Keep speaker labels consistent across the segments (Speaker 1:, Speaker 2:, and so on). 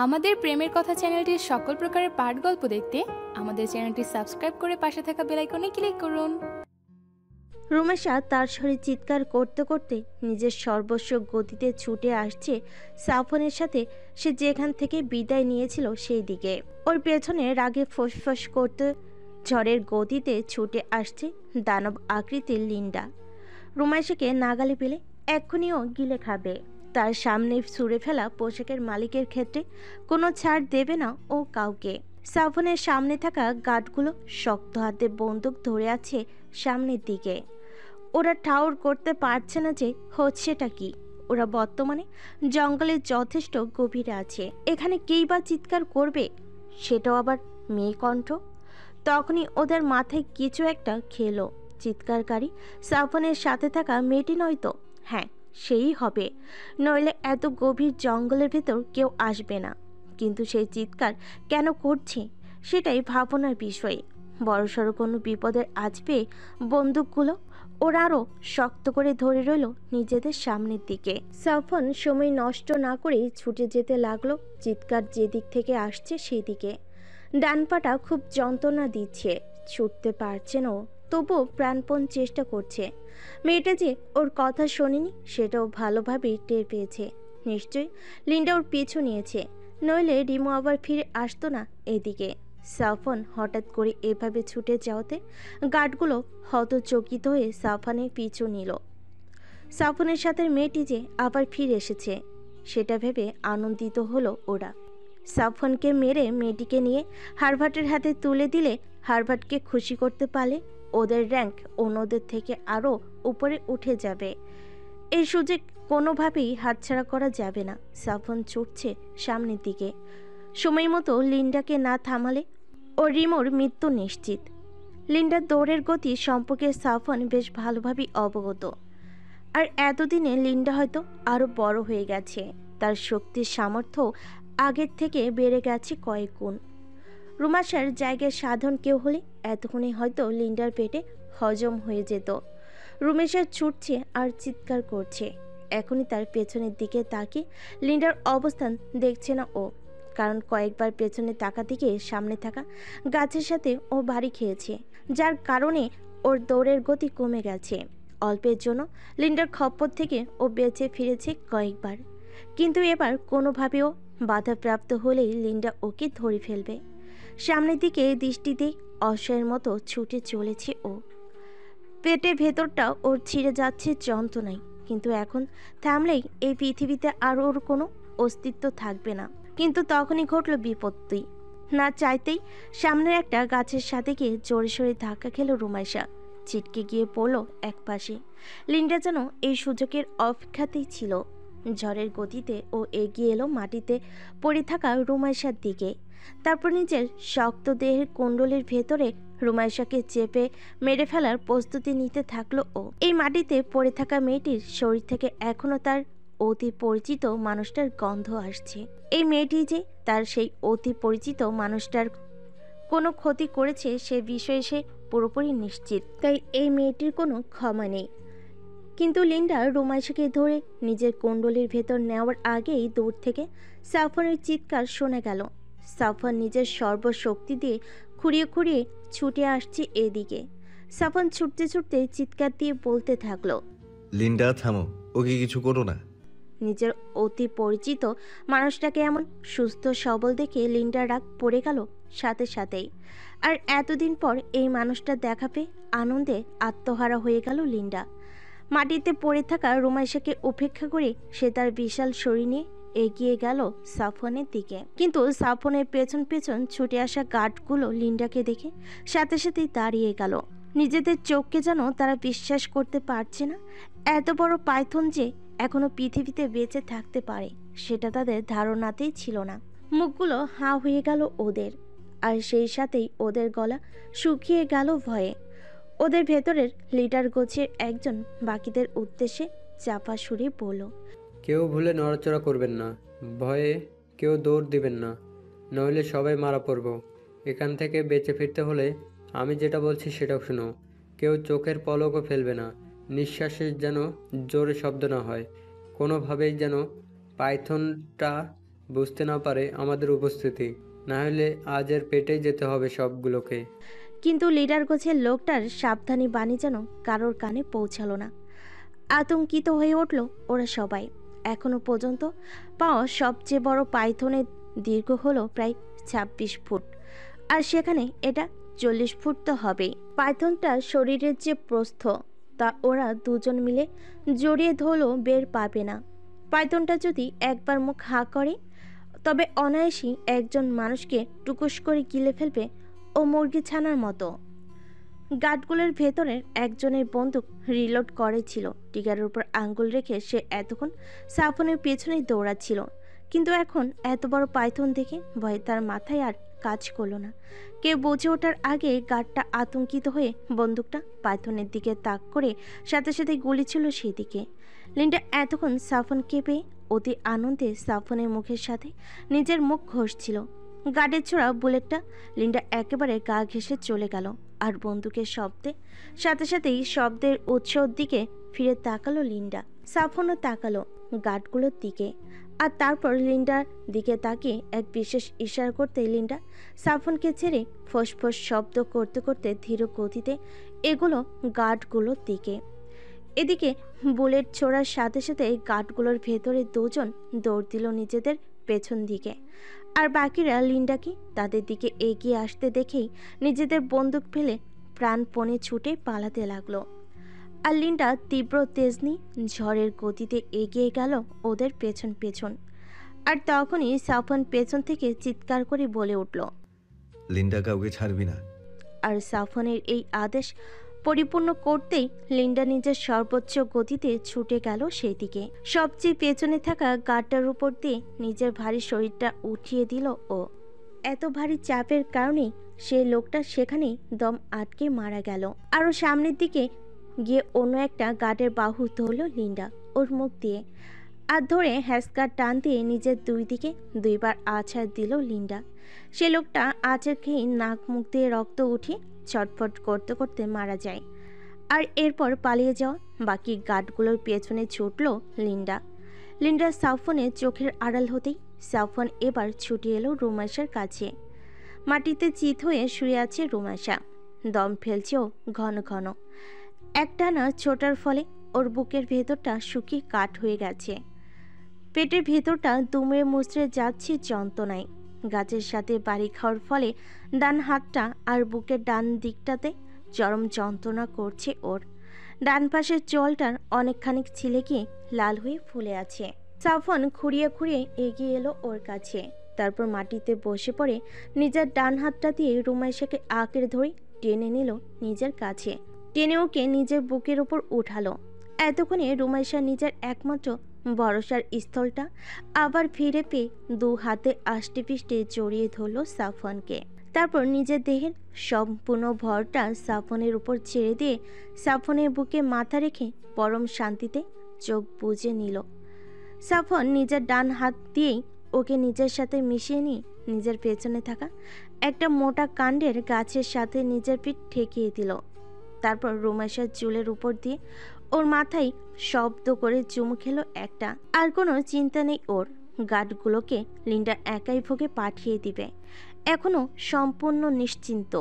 Speaker 1: আমাদের প্রেমের কথা চ্যানেলটির সকল প্রকারের পাঠ গল্প দেখতে আমাদের চ্যানেলটি সাবস্ক্রাইব করে পাশে থাকা বেল আইকনে ক্লিক করুন।
Speaker 2: রুমেশা তার স্বরে চিৎকার করতে করতে নিজের সর্বস্ব গতিতে ছুটে আসছে সাফনের সাথে সে যেখান থেকে বিদায় নিয়েছিল সেই দিকে। ওর পেছনে রাগে ফোঁস করতে ঝড়ের গতিতে ছুটে আসছে দানব আকৃতির লিন্ডা। রুমেশাকে নাগালে পেলে এক্ষুনিও গিলে খাবে। তার সামনে ছুঁড়ে ফেলা পোশাকের মালিকের ক্ষেত্রে কোনো ছাড় দেবে না ও কাউকে। সাফনের সামনে থাকা গার্ডগুলো শক্ত হাতে বন্দুক ধরে আছে সামনের দিকে। ওরা ঠাউর করতে পারছে না যে হচ্ছেটা কি। ওরা বর্তমানে জঙ্গলের যথেষ্ট গভীরে আছে। এখানে কেই বা চিৎকার করবে, সেটাও আবার মেয়ে কণ্ঠ। তখনই ওদের মাথায় কিছু একটা খেলো। চিৎকারকারী সাফনের সাথে থাকা মেয়েটি নয়তো? হ্যাঁ, সেই হবে, নইলে এত গভীর জঙ্গলের ভেতর কেউ আসবে না। কিন্তু সেই চিৎকার কেন করছে সেটাই ভাবনার বিষয়। বড়সড় কোনো বিপদের আজ পেয়ে বন্দুকগুলো ওরা আরও শক্ত করে ধরে রইল নিজেদের সামনের দিকে। সাফন সময় নষ্ট না করে ছুটে যেতে লাগলো চিৎকার যেদিক থেকে আসছে সেদিকে। ডান পাটা খুব যন্ত্রণা দিচ্ছে, ছুটতে পারছে না ও, তবুও প্রাণপণ চেষ্টা করছে। মেয়েটা যে ওর কথা শোনেনি সেটাও ভালোভাবেই টের পেয়েছে। নিশ্চয়ই লিন্ডা ওর পিছু নিয়েছে, নইলে রিমো আবার ফিরে আসতো না এদিকে। সাফন হঠাৎ করে এভাবে ছুটে যাওয়াতে গার্ডগুলো হতচকিত হয়ে সাফনের পিছু নিল। সাফনের সাথে মেয়েটি যে আবার ফিরে এসেছে সেটা ভেবে আনন্দিত হলো ওরা। সাফনকে মেরে মেয়েটিকে নিয়ে হারভার্টের হাতে তুলে দিলে হারভার্টকে খুশি করতে পারলে ওদের র্যাঙ্ক অন্যদের থেকে আরও উপরে উঠে যাবে। এই সুযোগ কোনোভাবেই হাতছাড়া করা যাবে না। সাফন ছুটছে সামনের দিকে। সময় মতো লিন্ডাকে না থামালে ও রিমোর মৃত্যু নিশ্চিত। লিন্ডার দৌড়ের গতি সম্পর্কে সাফন বেশ ভালোভাবেই অবগত। আর এতদিনে লিন্ডা হয়তো আরও বড় হয়ে গেছে, তার শক্তির সামর্থ্য আগের থেকে বেড়ে গেছে কয়েক গুণ। রুমাশার জায়গায় সাধারণ কেউ হলে এতক্ষণে হয়তো লিন্ডার পেটে হজম হয়ে যেত। রুমেশা ছুটছে আর চিৎকার করছে। এখনই তার পেছনের দিকে তাকিয়ে লিন্ডার অবস্থান দেখছে না ও, কারণ কয়েকবার পেছনে তাকাতে গিয়ে সামনে থাকা গাছের সাথে ও বাড়ি খেয়েছে, যার কারণে ওর দৌড়ের গতি কমে গেছে। অল্পের জন্য লিন্ডার খপ্পর থেকে ও বেঁচে ফিরেছে কয়েকবার, কিন্তু এবার কোনোভাবেও বাধাপ্রাপ্ত হলেই লিন্ডা ওকে ধরে ফেলবে। সামনের দিকে দৃষ্টি দিয়ে অসহায়ের মতো ছুটে চলেছে ও। পেটের ভেতরটা ওর ছিঁড়ে যাচ্ছে যন্ত্রণায়, কিন্তু এখন থামলেই এই পৃথিবীতে আর ওর কোনো অস্তিত্ব থাকবে না। কিন্তু তখনই ঘটল বিপত্তি। না চাইতেই সামনের একটা গাছের সাথে গিয়ে জোরে সোরে ধাক্কা খেল রুমাইশা। ছিটকে গিয়ে পড়ল এক পাশে। লিন্ডা যেন এই সুযোগের অপেক্ষাতেই ছিল। ঝড়ের গতিতে ও এগিয়ে এলো মাটিতে পড়ে থাকা রুমাইশার দিকে। তারপর নিজের শক্ত দেহের কুণ্ডলের ভেতরে রুমাইশাকে চেপে মেরে ফেলার প্রস্তুতি নিতে থাকলো ও। এই মাটিতে পড়ে থাকা মেয়েটির শরীর থেকে এখনো তার অতি পরিচিত মানুষটার গন্ধ আসছে। এই মেয়েটি যে তার সেই অতি পরিচিত মানুষটার কোনো ক্ষতি করেছে সে বিষয়ে সে পুরোপুরি নিশ্চিত, তাই এই মেয়েটির কোনো ক্ষমা নেই। কিন্তু লিন্ডা রুমাইশাকে ধরে নিজের কুণ্ডলীর ভেতর নেওয়ার আগেই দূর থেকে সাফনের চিৎকার শোনা গেল। সাফন নিজের সর্বশক্তি দিয়ে খুঁড়িয়ে খুঁড়িয়ে ছুটে আসছে এদিকে। সাফন ছুটতে ছুটতে চিৎকার দিয়ে বলতে থাকলো,
Speaker 3: লিন্ডা থামো, ওকে কিছু করো না।
Speaker 2: নিজের অতি পরিচিত মানুষটাকে এমন সুস্থ সবল দেখে লিন্ডার রাগ পড়ে গেল সাথে সাথেই। আর এতদিন পর এই মানুষটা দেখা পেয়ে আনন্দে আত্মহারা হয়ে গেল লিন্ডা। মাটিতে পড়ে থাকা রুমাইশাকে উপেক্ষা করে সে তার বিশাল শরীর নিয়ে এগিয়ে গেল সাফনের দিকে। কিন্তু সাফনের পেছন পেছন ছুটে আসা গার্ডগুলো লিন্ডাকে দেখে সাথে সাথেই দাঁড়িয়ে গেল। নিজেদের চোখকে যেন তারা বিশ্বাস করতে পারছে না। এত বড় পাইথন যে এখনো পৃথিবীতে বেঁচে থাকতে পারে সেটা তাদের ধারণাতেই ছিল না। মুখগুলো হাঁ হয়ে গেল ওদের, আর সেই সাথেই ওদের গলা শুকিয়ে গেল ভয়ে। ওদের ভেতরের লিডার গোছের একজন বাকিদের উদ্দেশ্যে চাপা সুরে বলল,
Speaker 4: কেউ ভুলে নড়াচড়া করবেন না, ভয়ে কেউ দৌড় দিবেন না, নইলে সবাই মারা পড়ব। এখান থেকে বেঁচে ফিরতে হলে আমি যেটা বলছি সেটাও শুনো। কেউ চোখের পলকও ফেলবে না, নিঃশ্বাসের যেন জোরে শব্দ না হয়, কোনোভাবেই যেন পাইথনটা বুঝতে না পারে আমাদের উপস্থিতি, না হলে আজ এর পেটেই যেতে হবে সবগুলোকে।
Speaker 2: কিন্তু লিডার গোছের লোকটার সাবধানী বাণী যেন কারোর কানে পৌঁছালো না। আতঙ্কিত হয়ে উঠল ওরা সবাই। এখনো পর্যন্ত পাওয়া সবচেয়ে বড় পাইথনের দীর্ঘ হলো প্রায় ২৬ ফুট, আর সেখানে এটা ৪০ ফুট তো হবেই। পাইথনটার শরীরের যে প্রস্থ তা ওরা দুজন মিলে জড়িয়ে ধরলেও বের পাবে না। পাইথনটা যদি একবার মুখ হাঁ করে তবে অনায়াসেই একজন মানুষকে টুকুস করে গিলে ফেলবে ও মুরগি ছানার মতো। গার্ডগুলোর ভেতরের একজনের বন্দুক রিলোড করেছিল। টিগারের উপর আঙ্গুল রেখে সে এতক্ষণ সাফনের পেছনেই দৌড়াচ্ছিল, কিন্তু এখন এত বড় পাইথন দেখে ভয়ে তার মাথায় আর কাজ করলো না। কেউ বুঝে ওঠার আগে গার্ডটা আতঙ্কিত হয়ে বন্দুকটা পাইথনের দিকে তাক করে সাথে সাথে গুলি ছিল সেদিকে। লিন্ডা এতক্ষণ সাফনকে পেয়ে অতি আনন্দে সাফনের মুখের সাথে নিজের মুখ ঘষছিল। গার্ডের ছোড়া বুলেটটা লিন্ডা একেবারে গা ঘেঁষে চলে গেল, আর বন্দুকের শব্দে সাথে সাথেই শব্দের উৎসর দিকে ফিরে তাকালো লিন্ডা। সাফনও তাকালো গার্ডগুলোর দিকে, আর তারপর লিন্ডার দিকে তাকিয়ে এক বিশেষ ইশারা করতে লিন্ডা সাফনকে ছেড়ে ফোঁস শব্দ করতে করতে ধীর গতিতে এগুলো গার্ডগুলোর দিকে। এদিকে বুলেট ছোড়ার সাথে সাথে গার্ডগুলোর ভেতরে দুজন দৌড় দিল নিজেদের পেছন দিকে, আর বাকিরা লিন্ডাকে তাদের দিকে এগিয়ে আসতে দেখেই নিজেদের বন্দুক ফেলে প্রাণপণে ছুটে পালাতে লাগলো। আর লিন্ডা তীব্র তেজনি ঝড়ের গতিতে এগিয়ে গেল ওদের পেছন পেছন। আর তখনই সাফন পেছন থেকে চিৎকার করে বলে উঠল,
Speaker 3: লিন্ডা কাউকে ছাড়বি না।
Speaker 2: আর সাফনের এই আদেশ পরিপূর্ণ করতেই লিন্ডা নিজের সর্বোচ্চ গতিতে ছুটে গেল সেই দিকে। সবচেয়ে পেছনে থাকা গার্ডটার উপর দিয়ে নিজের ভারী শরীরটা উঠিয়ে দিল ও। এত ভারী চাপের কারণেই সেই লোকটা সেখানেই দম আটকে মারা গেল। আরও সামনের দিকে গিয়ে অন্য একটা গার্ডের বাহু ধরল লিন্ডা ওর মুখ দিয়ে, আর ধরে হ্যাসকার টান দিয়ে নিজের দুই দিকে দুইবার আছাড় দিল লিন্ডা। সে লোকটা আছাড় খেয়ে নাক মুখ দিয়ে রক্ত উঠে ছটফট করতে করতে মারা যায়। আর এরপর পালিয়ে যাওয়া বাকি গার্ডগুলোর পেছনে ছুটল লিন্ডা। লিন্ডা সাফনের চোখের আড়াল হতেই সাফন এবার ছুটে এলো রুমাইশার কাছে। মাটিতে চিত হয়ে শুয়ে আছে রুমাইশা, দম ফেলছে ও ঘন ঘন। একটানা ছোটার ফলে ওর বুকের ভেতরটা শুকিয়ে কাঠ হয়ে গেছে, পেটের ভেতরটা দুমড়ে মুচড়ে যাচ্ছে যন্ত্রণায়। গাছের সাথে বাড়ি খাওয়ার ফলে ডান হাতটা আর বুকের ডান দিকটাতে চরম যন্ত্রণা করছে ওর। ডান পাশের চোয়ালটার অনেকখানি ছিলে গিয়ে লাল হয়ে ফুলে আছে। সাফন খুঁড়িয়ে খুঁড়িয়ে এগিয়ে এলো ওর কাছে, তারপর মাটিতে বসে পড়ে নিজের ডান হাতটা দিয়ে রুমাইশাকে আঁকড়ে ধরে টেনে নিল নিজের কাছে। টেনে ওকে নিজের বুকের উপর উঠালো। এতক্ষণে রুমাইশা নিজের একমাত্র ভরসার স্থলটা আবার ফিরে পেয়ে দু হাতে আষ্টে পিষ্টে জড়িয়ে ধরল সাফনকে। তারপর নিজের দেহের সম্পূর্ণ ভরটা সাফনের উপর ছেড়ে দিয়ে সাফনের বুকে মাথা রেখে পরম শান্তিতে চোখ বুজে নিল। সাফন নিজের ডান হাত দিয়েই ওকে নিজের সাথে মিশিয়ে নিয়ে নিজের পেছনে থাকা একটা মোটা কাণ্ডের গাছের সাথে নিজের পিঠ ঠেকিয়ে দিল। তারপর রুমাইশার চুলের উপর দিয়ে ওর মাথায় শব্দ করে চুমু খেলো একটা। আর কোনো চিন্তা নেই ওর, গার্ডগুলোকে লিন্ডা একাই ভোগে পাঠিয়ে দিবে। এখনো সম্পূর্ণ নিশ্চিন্ত,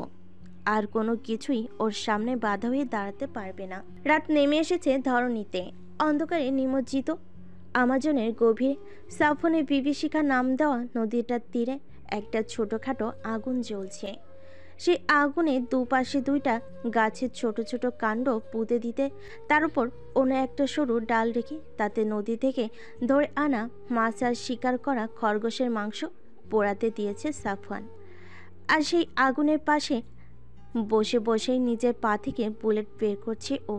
Speaker 2: আর কোনো কিছুই ওর সামনে বাধা হয়ে দাঁড়াতে পারবে না। রাত নেমে এসেছে ধরণীতে। অন্ধকারে নিমজ্জিত আমাজনের গভীর সাফনের বিভীষিকা নাম দেওয়া নদীটার তীরে একটা ছোটোখাটো আগুন জ্বলছে। সেই আগুনে দুপাশে দুইটা গাছের ছোট ছোট কাণ্ড পুঁতে দিতে তার উপর অন্য একটা সরু ডাল রেখে তাতে নদী থেকে ধরে আনা মাছ আর শিকার করা খরগোশের মাংস পোড়াতে দিয়েছে সাফওয়ান। আর সেই আগুনের পাশে বসে বসেই নিজের পা থেকে বুলেট বের করছে ও।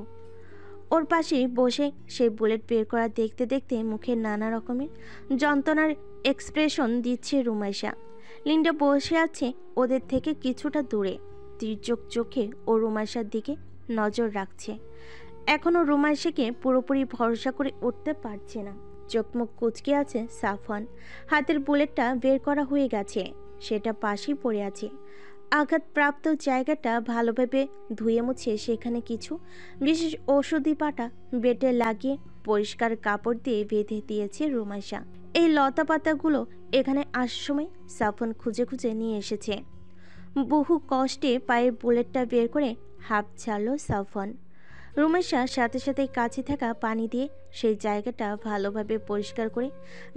Speaker 2: ওর পাশেই বসে সেই বুলেট বের করা দেখতে দেখতে মুখে নানা রকমের যন্ত্রণার এক্সপ্রেশন দিচ্ছে রুমাইশা। লিন্ডা বসে আছে ওদের থেকে কিছুটা দূরে, তির্যক চোখে ও রুমাইশার দিকে নজর রাখছে। এখনও রুমাইশাকে পুরোপুরি ভরসা করে উঠতে পারছে না। চোখ মুখ কুচকে আছে সাফওয়ান। হাতের বুলেটটা বের করা হয়ে গেছে, সেটা পাশেই পড়ে আছে। আঘাতপ্রাপ্ত জায়গাটা ভালোভাবে ধুয়ে মুছে সেখানে কিছু বিশেষ ঔষধি পাটা বেটে লাগিয়ে পরিষ্কার কাপড় দিয়ে বেঁধে দিয়েছে রুমাইশা। এই লতা পাতাগুলো এখানে আসার সময় সাফন খুঁজে খুঁজে নিয়ে এসেছে। বহু কষ্টে পায়ের বুলেটটা বের করে হাঁপ ছাড়ল সাফন। রুমেশা সাথে সাথে কাছে থাকা পানি দিয়ে সেই জায়গাটা ভালোভাবে পরিষ্কার করে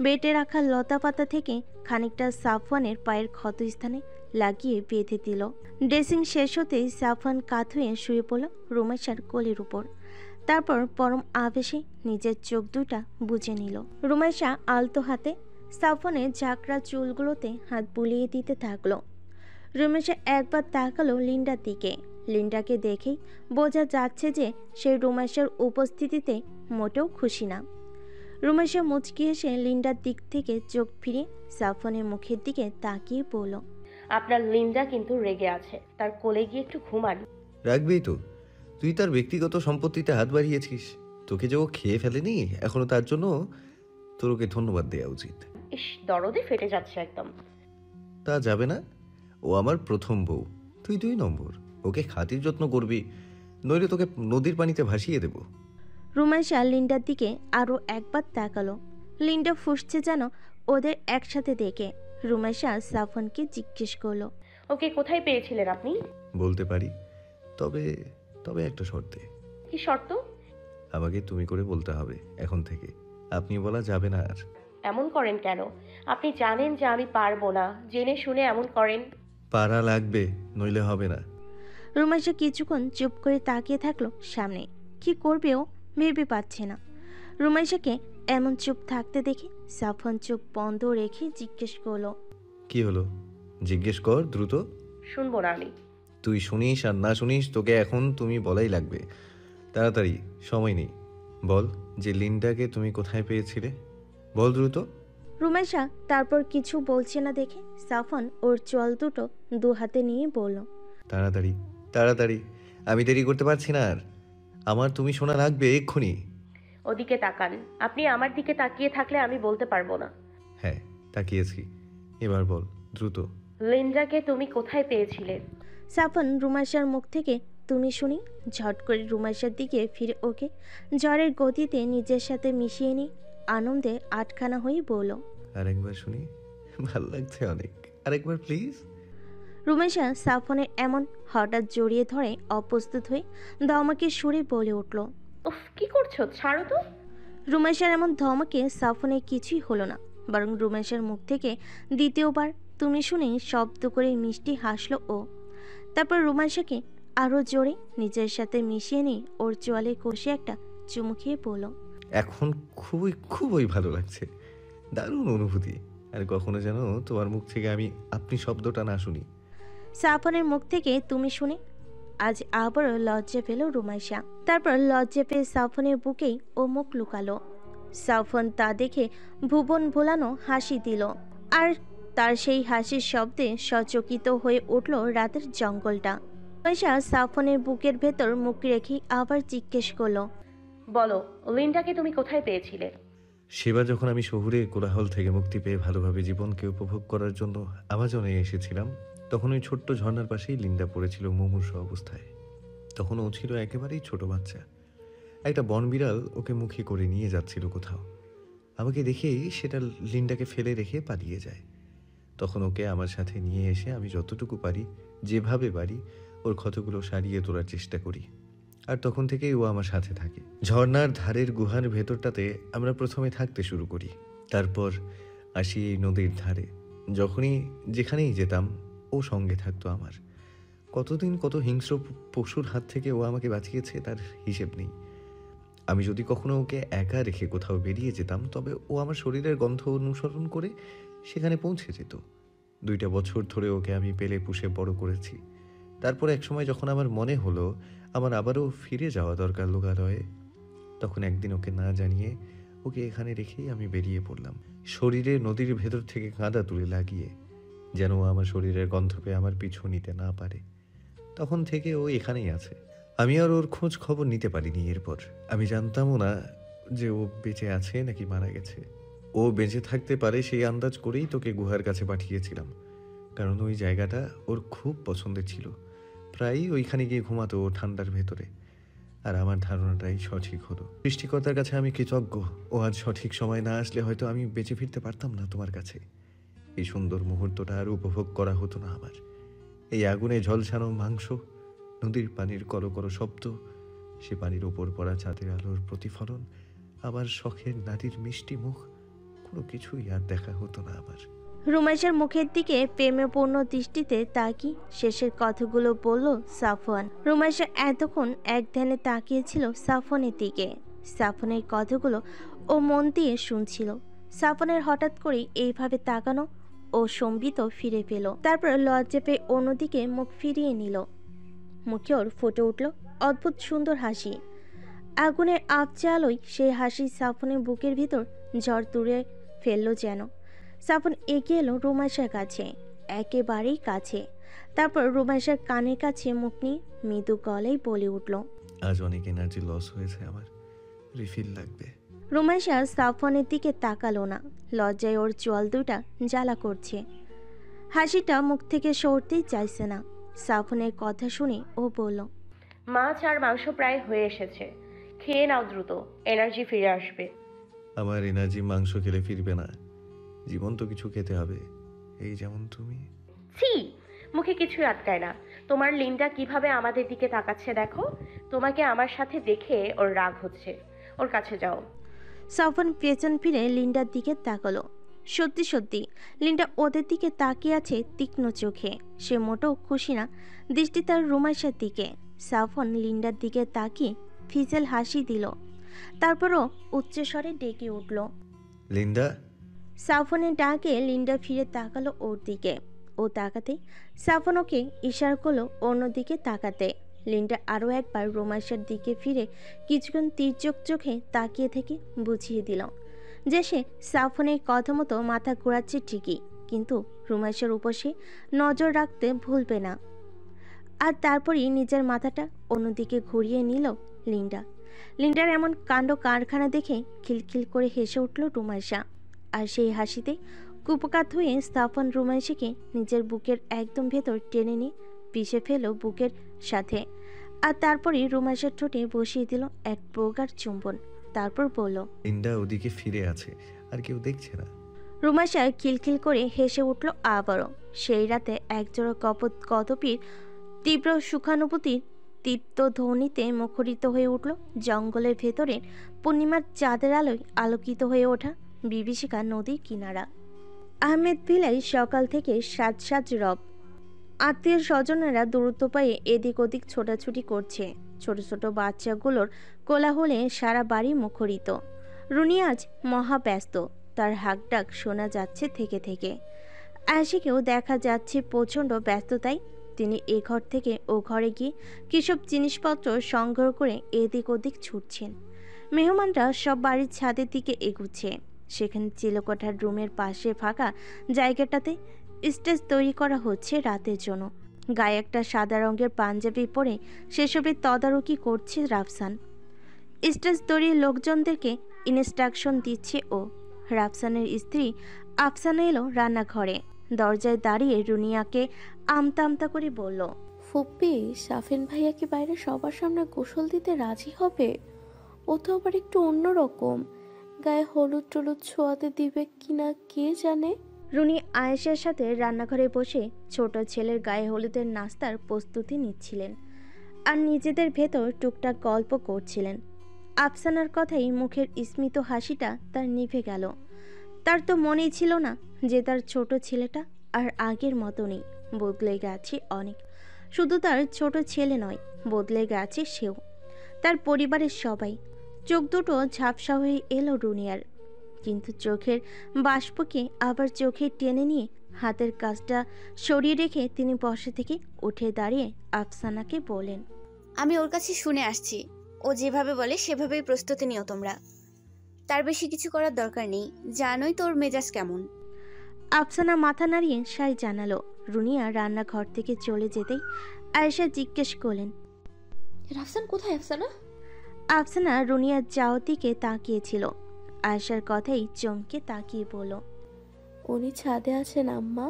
Speaker 2: বেটে রাখা লতা পাতা থেকে খানিকটা সাফওয়ানের পায়ের ক্ষতস্থানে লাগিয়ে বেঁধে দিল। ড্রেসিং শেষ হতেই সাফওয়ান কাত হয়ে শুয়ে পড়ল রুমেশার কোলের উপর। তারপর পরম আবেশে নিজের চোখ দুটা বুজে নিল। রুমেশা আলতো হাতে সাফওয়ানের ঝাঁকড়া চুলগুলোতে হাত বুলিয়ে দিতে থাকলো। রুমেশা একবার তাকালো লিন্ডার দিকে। লিন্ডাকে দেখেই বোঝা যাচ্ছে যে সে রুমেশার উপস্থিতিতে মোটেও খুশি না। রুমেশা মুচকি এসে লিন্ডার দিক থেকে চোখ ফিরে সাফনের মুখের দিকে তাকিয়ে বলল,
Speaker 5: আপনার লিন্ডা কিন্তু রেগে আছে, তার কোলে গিয়ে একটু ঘুমান।
Speaker 3: রাখবেই তো, তুই তার ব্যক্তিগত সম্পত্তিতে হাত বাড়িয়েছিস। তোকে যে ও খেয়ে ফেলেনি এখনো, তার জন্য তোর ওকে ধন্যবাদ দেওয়া উচিত।
Speaker 5: ইস, দরদে ফেটে যাচ্ছে একদম।
Speaker 3: তা যাবে না, ও আমার প্রথম বউ, তুই 2 নম্বর। ওকে খাতির যত্ন করবি, নইলে তোকে নদীর পানিতে ভাসিয়ে দেব।
Speaker 2: রুমেশা লিন্ডার দিকে আরও একবার তাকালো। লিন্ডা ফুঁসছে যেন ওদের একসাথে দেখে। রুমেশা সাফনকে জিজ্ঞেস করলো,
Speaker 5: ওকে কোথায় পেয়েছিলেন আপনি?
Speaker 3: বলতে পারি, তবে তবে একটা শর্তে।
Speaker 5: কি শর্ত?
Speaker 3: আমাকে তুমি করে বলতে হবে এখন থেকে, আপনি বলা যাবে না আর।
Speaker 5: এমন করেন কেন? আপনি জানেন যে আমি পারবো না, জেনে শুনে এমন করেন।
Speaker 3: পারা লাগবে, নইলে হবে না।
Speaker 2: রুমেশা কিছুক্ষণ চুপ করে তাকিয়ে থাকলো সামনে। কি করবে ও ভেবে পাচ্ছে না। রুমেশাকে এমন চুপ থাকতে দেখে সাফন চোখ বন্ধ রেখে জিজ্ঞেস করলো,
Speaker 3: কি হলো জিজ্ঞেস কর দ্রুত।
Speaker 5: শুনবো না আমি।
Speaker 3: তুই শুনিস আর না শুনিস, তোকে এখন তুমি বলাই লাগবে। তাড়াতাড়ি, সময় নেই। বল যে লিন্ডাকে তুমি কোথায় পেয়েছিলে, বল দ্রুত।
Speaker 2: রুমেশা তারপর কিছু বলছে না দেখে সাফন ওর চোয়াল দুটো দু হাতে নিয়ে বলল,
Speaker 3: তাড়াতাড়ি তাড়াতাড়ি, আমি দেরি করতে পারছি না আর। আমার তুমি শোনা লাগবে এক্ষুনি।
Speaker 5: ওদিকে তাকান। আপনি আমার দিকে তাকিয়ে থাকলে আমি বলতে পারবো না।
Speaker 3: হ্যাঁ তাকিয়েছি, এবার বল দ্রুত।
Speaker 5: লিন্ডাকে তুমি কোথায় পেয়েছিলে?
Speaker 2: সাফন রুমেশার মুখ থেকে তুমি শুনি ঝট করে রুমেশার দিকে ফিরে ওকে ঝড়ের গতিতে নিজের সাথে মিশিয়ে নিয়ে আনন্দে আটখানা হয়ে বলল,
Speaker 3: আরেকবার শুনি, ভাল লাগছে অনেক, আরেকবার প্লিজ।
Speaker 2: রুমেশা সাফনের এমন হঠাৎ জড়িয়ে ধরে অপ্রস্তুত হয়ে ধমকে সুরে বলে উঠল।
Speaker 5: উফ, কি করছো? ছাড়ো তো।
Speaker 2: রুমেশার এমন ধমকে সাফনের কিছুই হলো না, বরং রুমেশার মুখ থেকে দ্বিতীয়বার তুমি শুনে শব্দ করে মিষ্টি হাসলো ও। তারপর রুমেশাকে আরও জোরে নিজের সাথে মিশিয়ে নিয়ে ওর চোয়ালে কষে একটা চুমু খেয়ে বলল,
Speaker 3: এখন খুবই খুবই ভালো লাগছে, দারুণ অনুভূতি। আর কখনো যেন তোমার মুখ থেকে আমি আপনি শব্দটা না শুনি।
Speaker 2: সাফনের মুখ থেকে তুমি শুনে আজ আবারও লজ্জা পেল রুমেশা। তারপর লজ্জা পেয়ে সাফনের বুকেই ও মুখ লুকালো। সাফন তা দেখে ভুবন ভোলানো হাসি দিল, আর তার সেই হাসির শব্দে সচকিত হয়ে উঠল রাতের জঙ্গলটা। রুমেশা সাফনের বুকের ভেতর মুখ রেখেই আবার জিজ্ঞেস করলো,
Speaker 5: বলো, লিন্ডাকে তুমি কোথায় পেয়েছিলে?
Speaker 3: সেবার যখন আমি শহুরে কোলাহল থেকে মুক্তি পেয়ে ভালোভাবে জীবনকে উপভোগ করার জন্য আমাজনে এসেছিলাম, তখন ওই ছোট্ট ঝর্ণার পাশেই লিন্ডা পড়েছিল মুমূর্ষু অবস্থায়। তখন ও ছিল একেবারেই ছোট বাচ্চা। একটা বনবিড়াল ওকে মুখে করে নিয়ে যাচ্ছিল কোথাও। আমাকে দেখেই সেটা লিন্ডাকে ফেলে রেখে পালিয়ে যায়। তখন ওকে আমার সাথে নিয়ে এসে আমি যতটুকু পারি, যেভাবে পারি, ওর ক্ষতগুলো সারিয়ে তোলার চেষ্টা করি। আর তখন থেকেই ও আমার সাথে থাকে। ঝর্ণার ধারের গুহার ভেতরটাতে আমরা প্রথমে থাকতে শুরু করি, তারপর আসি এই নদীর ধারে। যখনই যেখানেই যেতাম ও সঙ্গে থাকতো আমার। কতদিন কত হিংস্র পশুর হাত থেকে ও আমাকে বাঁচিয়েছে তার হিসেব নেই। আমি যদি কখনো ওকে একা রেখে কোথাও বেরিয়ে যেতাম, তবে ও আমার শরীরের গন্ধ অনুসরণ করে সেখানে পৌঁছে যেত। 2টা বছর ধরে ওকে আমি পেলে পুষে বড় করেছি। তারপর একসময় যখন আমার মনে হলো আমার আবারও ফিরে যাওয়া দরকার লোকালয়ে, তখন একদিন ওকে না জানিয়ে ওকে এখানে রেখেই আমি বেরিয়ে পড়লাম, শরীরে নদীর ভেতর থেকে কাঁদা তুলে লাগিয়ে, যেন ও আমার শরীরের গন্ধ পেয়ে আমার পিছু নিতে না পারে। তখন থেকে ও এখানেই আছে। আমি আর ওর খোঁজ খবর নিতে পারিনি। এরপর আমি জানতামও না যে ও বেঁচে আছে নাকি মারা গেছে। ও বেঁচে থাকতে পারে সেই আন্দাজ করেই তোকে গুহার কাছে পাঠিয়েছিলাম, কারণ ওই জায়গাটা ওর খুব পছন্দের ছিল। প্রায়ই ওইখানে গিয়ে ঘুমাতো ও ঠান্ডার ভেতরে। আর আমার ধারণাটাই সঠিক হলো। সৃষ্টিকর্তার কাছে আমি কৃতজ্ঞ। ও আজ সঠিক সময় না আসলে হয়তো আমি বেঁচে ফিরতে পারতাম না তোমার কাছে। এই সুন্দর মুহূর্তটা আর উপভোগ করা হতো না আমার। এই আগুনে ঝলসানো মাংস, নদীর পানির করো শব্দ, সে পানির উপর পড়া চাঁদের আলোর প্রতিফলন, আমার শখের নারীর মিষ্টি মুখ, কোনো কিছুই আর দেখা হতো না আমার।
Speaker 2: রুমাইশার মুখের দিকে প্রেমপূর্ণ দৃষ্টিতে তাকিয়ে শেষের কথাগুলো বলল সাফওয়ান। রুমাইশা এতক্ষণ এক ধ্যানে তাকিয়েছিল সাফওয়ানের দিকে। সাফওয়ানের কথাগুলো ও মন দিয়ে শুনছিল। সাফওয়ানের হঠাৎ করে এইভাবে তাকানো ও সম্বিত ফিরে পেল। তারপর লজ্জা পেয়ে অন্যদিকে মুখ ফিরিয়ে নিল। মুখে ওর ফুটে উঠল অদ্ভুত সুন্দর হাসি। আগুনের আবছা আলোয় সেই হাসি সাফওয়ানের বুকের ভিতর ঝড় তুলে ফেললো যেন। সাফওয়ান এগিয়ে এলো রুমাইশার কাছে, একেবারেই কাছে। তারপর রুমাইশার কানের কাছে মুখ নিয়ে মৃদু গলায় বলে উঠল,
Speaker 3: আজ অনেক এনার্জি লস হয়েছে আমার, রিফিল লাগবে।
Speaker 2: রুমাইশা সাফওয়ানের দিকে তাকালো না। লজ্জায় ওর চোয়াল দুটা জ্বালা করছে। হাসিটা মুখ থেকে সরতেই চাইছে না। সাফওয়ানের কথা শুনে ও বলল,
Speaker 5: মাছ আর মাংস প্রায় হয়ে এসেছে, খেয়ে নাও দ্রুত, এনার্জি ফিরে আসবে।
Speaker 3: আমার এনার্জি মাংস খেলে ফিরবে না, জীবন্ত কিছু খেতে হবে, এই যেমন তুমি।
Speaker 5: ছি, মুখে কিছুই আটকায় না। তোমার লিনটা কিভাবে আমাদের দিকে তাকাচ্ছে দেখো। তোমাকে আমার সাথে দেখে ওর রাগ হচ্ছে, ওর কাছে যাও।
Speaker 2: সাফওয়ান পেছন ফিরে লিন্ডার দিকে তাকালো। সত্যি সত্যি লিন্ডা ওদের দিকে তাকিয়ে আছে তীক্ষ্ণ চোখে। সে মোটেও খুশি না। দৃষ্টি তার রুমাইশার দিকে। সাফওয়ান লিন্ডার দিকে তাকিয়ে ফিজেল হাসি দিল। তারপরও উচ্চস্বরে ডেকে উঠল।
Speaker 3: লিন্ডা।
Speaker 2: সাফওয়ানের ডাকে লিন্ডা ফিরে তাকালো ওর দিকে। ও তাকাতে সাফওয়ান ওকে ইশারা করলো অন্যদিকে তাকাতে। লিন্ডা আরও একবার রুমাইশার দিকে ফিরে কিছুক্ষণ তীর্যক চোখে তাকিয়ে থেকে বুঝিয়ে দিল যে সে সাফওয়ানের কথা মতো মাথা ঘোরাচ্ছে ঠিকই, কিন্তু রুমাইশার উপর সে নজর রাখতে ভুলবে না। আর তারপরই নিজের মাথাটা অন্যদিকে ঘুরিয়ে নিল লিন্ডা। লিন্ডার এমন কাণ্ড কারখানা দেখে খিলখিল করে হেসে উঠল রুমাইশা। আর সেই হাসিতে কুপকাত হয়ে সাফওয়ান রুমাইশাকে নিজের বুকের একদম ভেতর টেনে নিয়ে পিষে ফেল বুকের সাথে। আর তারপরই রুমাইশার ঠোঁটে বসিয়ে দিল এক প্রগাঢ় চুম্বন। তারপর বলল,
Speaker 3: লিন্ডা ওদিকে ফিরে আছে, আর কেউ দেখছে না।
Speaker 2: রুমাইশা খিলখিল করে হেসে উঠল আবারও। সেই রাতে একজোড়া কদপীর তীব্র সুখানুভূতির তীব্র ধ্বনিতে মুখরিত হয়ে উঠল জঙ্গলের ভেতরের পূর্ণিমার চাঁদের আলোয় আলোকিত হয়ে ওঠা বিভীষিকা নদীর কিনারা। আহমেদ ভিলাই সকাল থেকে সাজ সাজ রব। আত্মীয় স্বজনেরা দূরত্ব পায়ে এদিক ওদিক ছোটাছুটি করছে। ছোট ছোট বাচ্চাগুলোর কোলাহলে সারা বাড়ি মুখরিত। রুনি আজ মহা ব্যস্ত। তার হাঁকডাক শোনা যাচ্ছে থেকে থেকে। আশিকেও দেখা যাচ্ছে প্রচণ্ড ব্যস্ততায়। তিনি এ ঘর থেকে ও ঘরে গিয়ে কিসব জিনিসপত্র সংগ্রহ করে এদিক ওদিক ছুটছেন। মেহমানরা সব বাড়ির ছাদের দিকে এগুচ্ছে। সেখানে চিলকোঠার রুমের পাশে ফাঁকা জায়গাটাতে স্টেজ তৈরি করা হচ্ছে রাতের জন্য। গায়ে একটা সাদা রঙের পাঞ্জাবি পরে সেসবের তদারকি করছে রাফসান। স্টেজ তৈরির লোকজনদেরকে ইনস্ট্রাকশন দিচ্ছে ও। রাফসানের স্ত্রী আফসানা এলো রান্নাঘরে। দরজায় দাঁড়িয়ে রুনিয়াকে আমতা আমতা করে বলল,
Speaker 6: ফুপ্পি, সাফিন ভাইয়াকে বাইরে সবার সামনে গোসল দিতে রাজি হবে? ও তো আবার একটু অন্যরকম, গায়ে হলুদ টলুদ ছোঁয়াতে দিবে কিনা কে জানে।
Speaker 2: রুনি আয়েশার সাথে রান্নাঘরে বসে ছোট ছেলের গায়ে হলুদের নাস্তার প্রস্তুতি নিচ্ছিলেন আর নিজেদের ভেতর টুকটাক গল্প করছিলেন। আফসানার কথাই মুখের স্মিত হাসিটা তার নিভে গেল। তার তো মনেই ছিল না যে তার ছোট ছেলেটা আর আগের মতো নেই, বদলে গেছে অনেক। শুধু তার ছোট ছেলে নয়, বদলে গেছে সেও, তার পরিবারের সবাই। চোখ দুটো ঝাপসা হয়ে এলো রুনিয়ার, কিন্তু চোখের বাষ্পকে আবার চোখে টেনে নিয়ে হাতের কাজটা সরিয়ে রেখে তিনি বসা থেকে উঠে দাঁড়িয়ে আফসানাকে বলেন,
Speaker 7: আমি ওর কাছে শুনে আসছি, ও যেভাবে বলে সেভাবেই প্রস্তুতি নিও তোমরা। তার বেশি কিছু করার দরকার নেই, জানোই তোর মেজাজ কেমন।
Speaker 2: আফসানা মাথা নাড়িয়ে সাই জানালো। রুনিয়া রান্নাঘর থেকে চলে যেতেই আয়েশা জিজ্ঞেস করলেন,
Speaker 6: রাফসান কোথায়? আফসানা?
Speaker 2: আফসানা রুনিয়ার যাওয়ার দিকে তাকিয়েছিল। আয়েশার কথাই চমকে তাকিয়ে বলল,
Speaker 6: উনি ছাদে আছেন আম্মা,